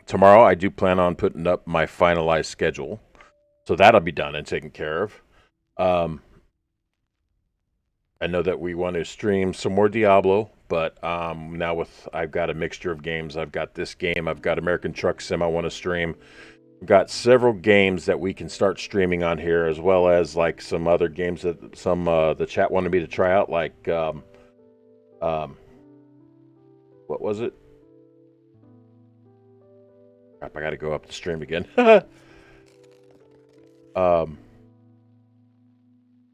tomorrow I do plan on putting up my finalized schedule, so that'll be done and taken care of. I know that we want to stream some more Diablo, but now I've got a mixture of games. I've got this game. I've got American Truck Sim I want to stream. We've got several games that we can start streaming on here, as well as like some other games that the chat wanted me to try out, like what was it? Crap, I got to go up the stream again.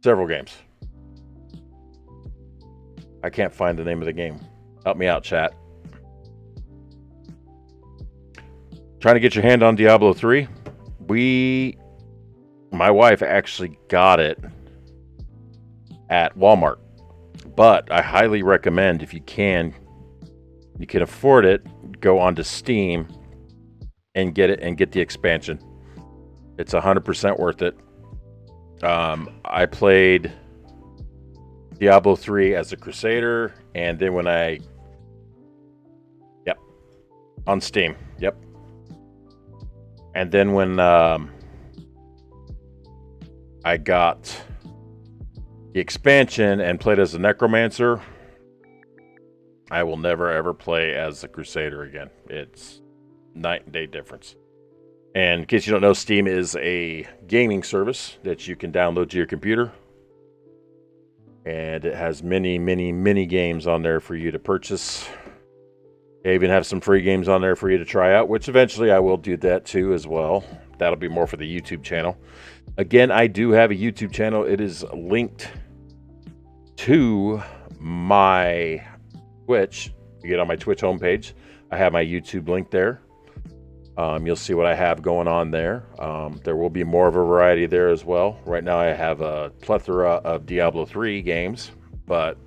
Several games. I can't find the name of the game. Help me out, chat. Trying to get your hand on Diablo 3. My wife actually got it at Walmart. But I highly recommend, if you can afford it, go onto Steam and get it and get the expansion. It's 100% worth it. I played Diablo 3 as a Crusader, and then when on Steam, and then when I got the expansion and played as a Necromancer, I will never ever play as a Crusader again. It's night and day difference. And in case you don't know, Steam is a gaming service that you can download to your computer. And it has many, many, many games on there for you to purchase. They even have some free games on there for you to try out, which eventually I will do that too as well. That'll be more for the YouTube channel. Again, I do have a YouTube channel. It is linked to my Twitch. You get on my Twitch homepage. I have my YouTube link there. You'll see what I have going on there. There will be more of a variety there as well. Right now I have a plethora of Diablo 3 games, but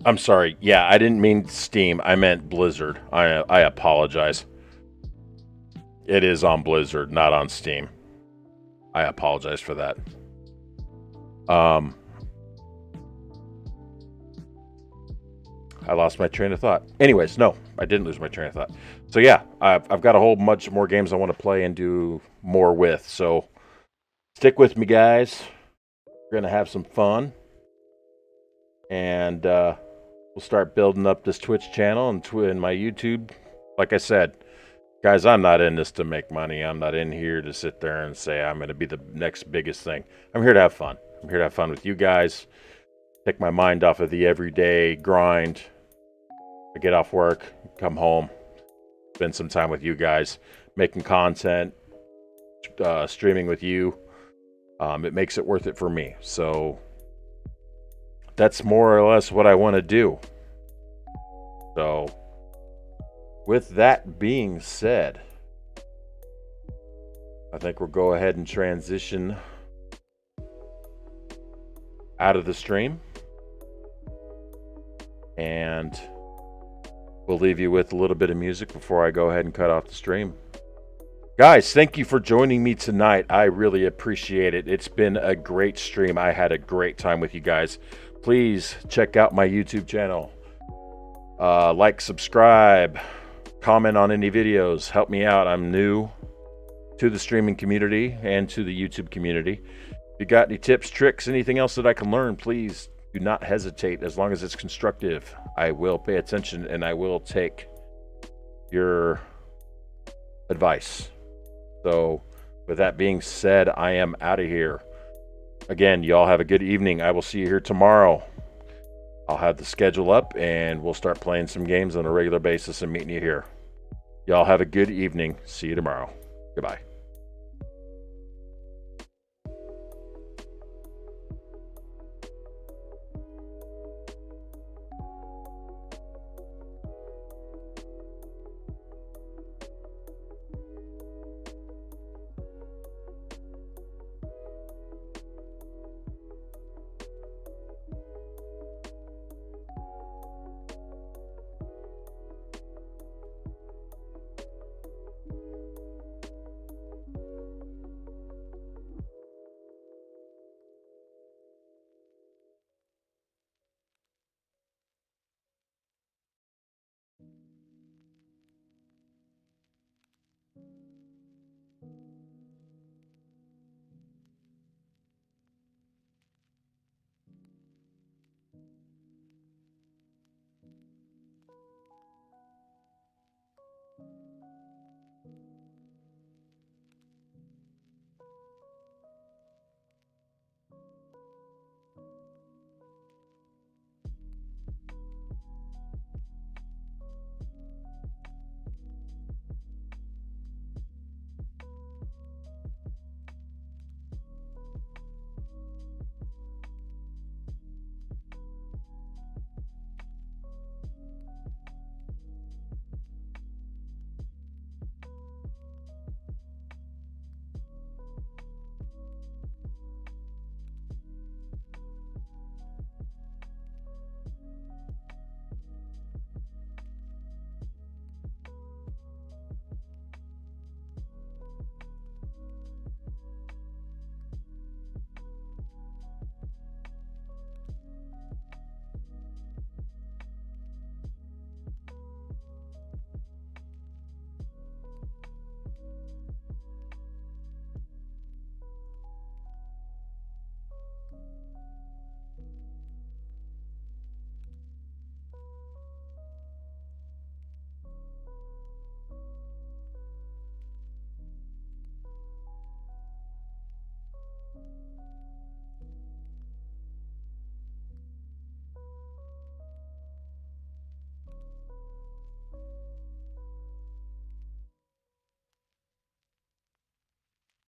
I'm sorry. Yeah, I didn't mean Steam. I meant Blizzard. I apologize. It is on Blizzard, not on Steam. I apologize for that. I lost my train of thought. Anyways, no, I didn't lose my train of thought. So yeah, I've got a whole bunch more games I want to play and do more with. So stick with me, guys. We're gonna have some fun, and we'll start building up this Twitch channel and my YouTube. Like I said, guys, I'm not in this to make money. I'm not in here to sit there and say I'm gonna be the next biggest thing. I'm here to have fun. I'm here to have fun with you guys. Take my mind off of the everyday grind. I get off work, come home, spend some time with you guys, making content, streaming with you. It makes it worth it for me. So that's more or less what I want to do. So with that being said, I think we'll go ahead and transition out of the stream. And we'll leave you with a little bit of music before I go ahead and cut off the stream. Guys, thank you for joining me tonight. I really appreciate it. It's been a great stream. I had a great time with you guys. Please check out my YouTube channel. Like, subscribe, comment on any videos. Help me out. I'm new to the streaming community and to the YouTube community. If you got any tips, tricks, anything else that I can learn, please do not hesitate. As long as it's constructive, I will pay attention and I will take your advice. So with that being said, I am out of here. Again, y'all have a good evening. I will see you here tomorrow. I'll have the schedule up and we'll start playing some games on a regular basis and meeting you here. Y'all have a good evening. See you tomorrow. Goodbye.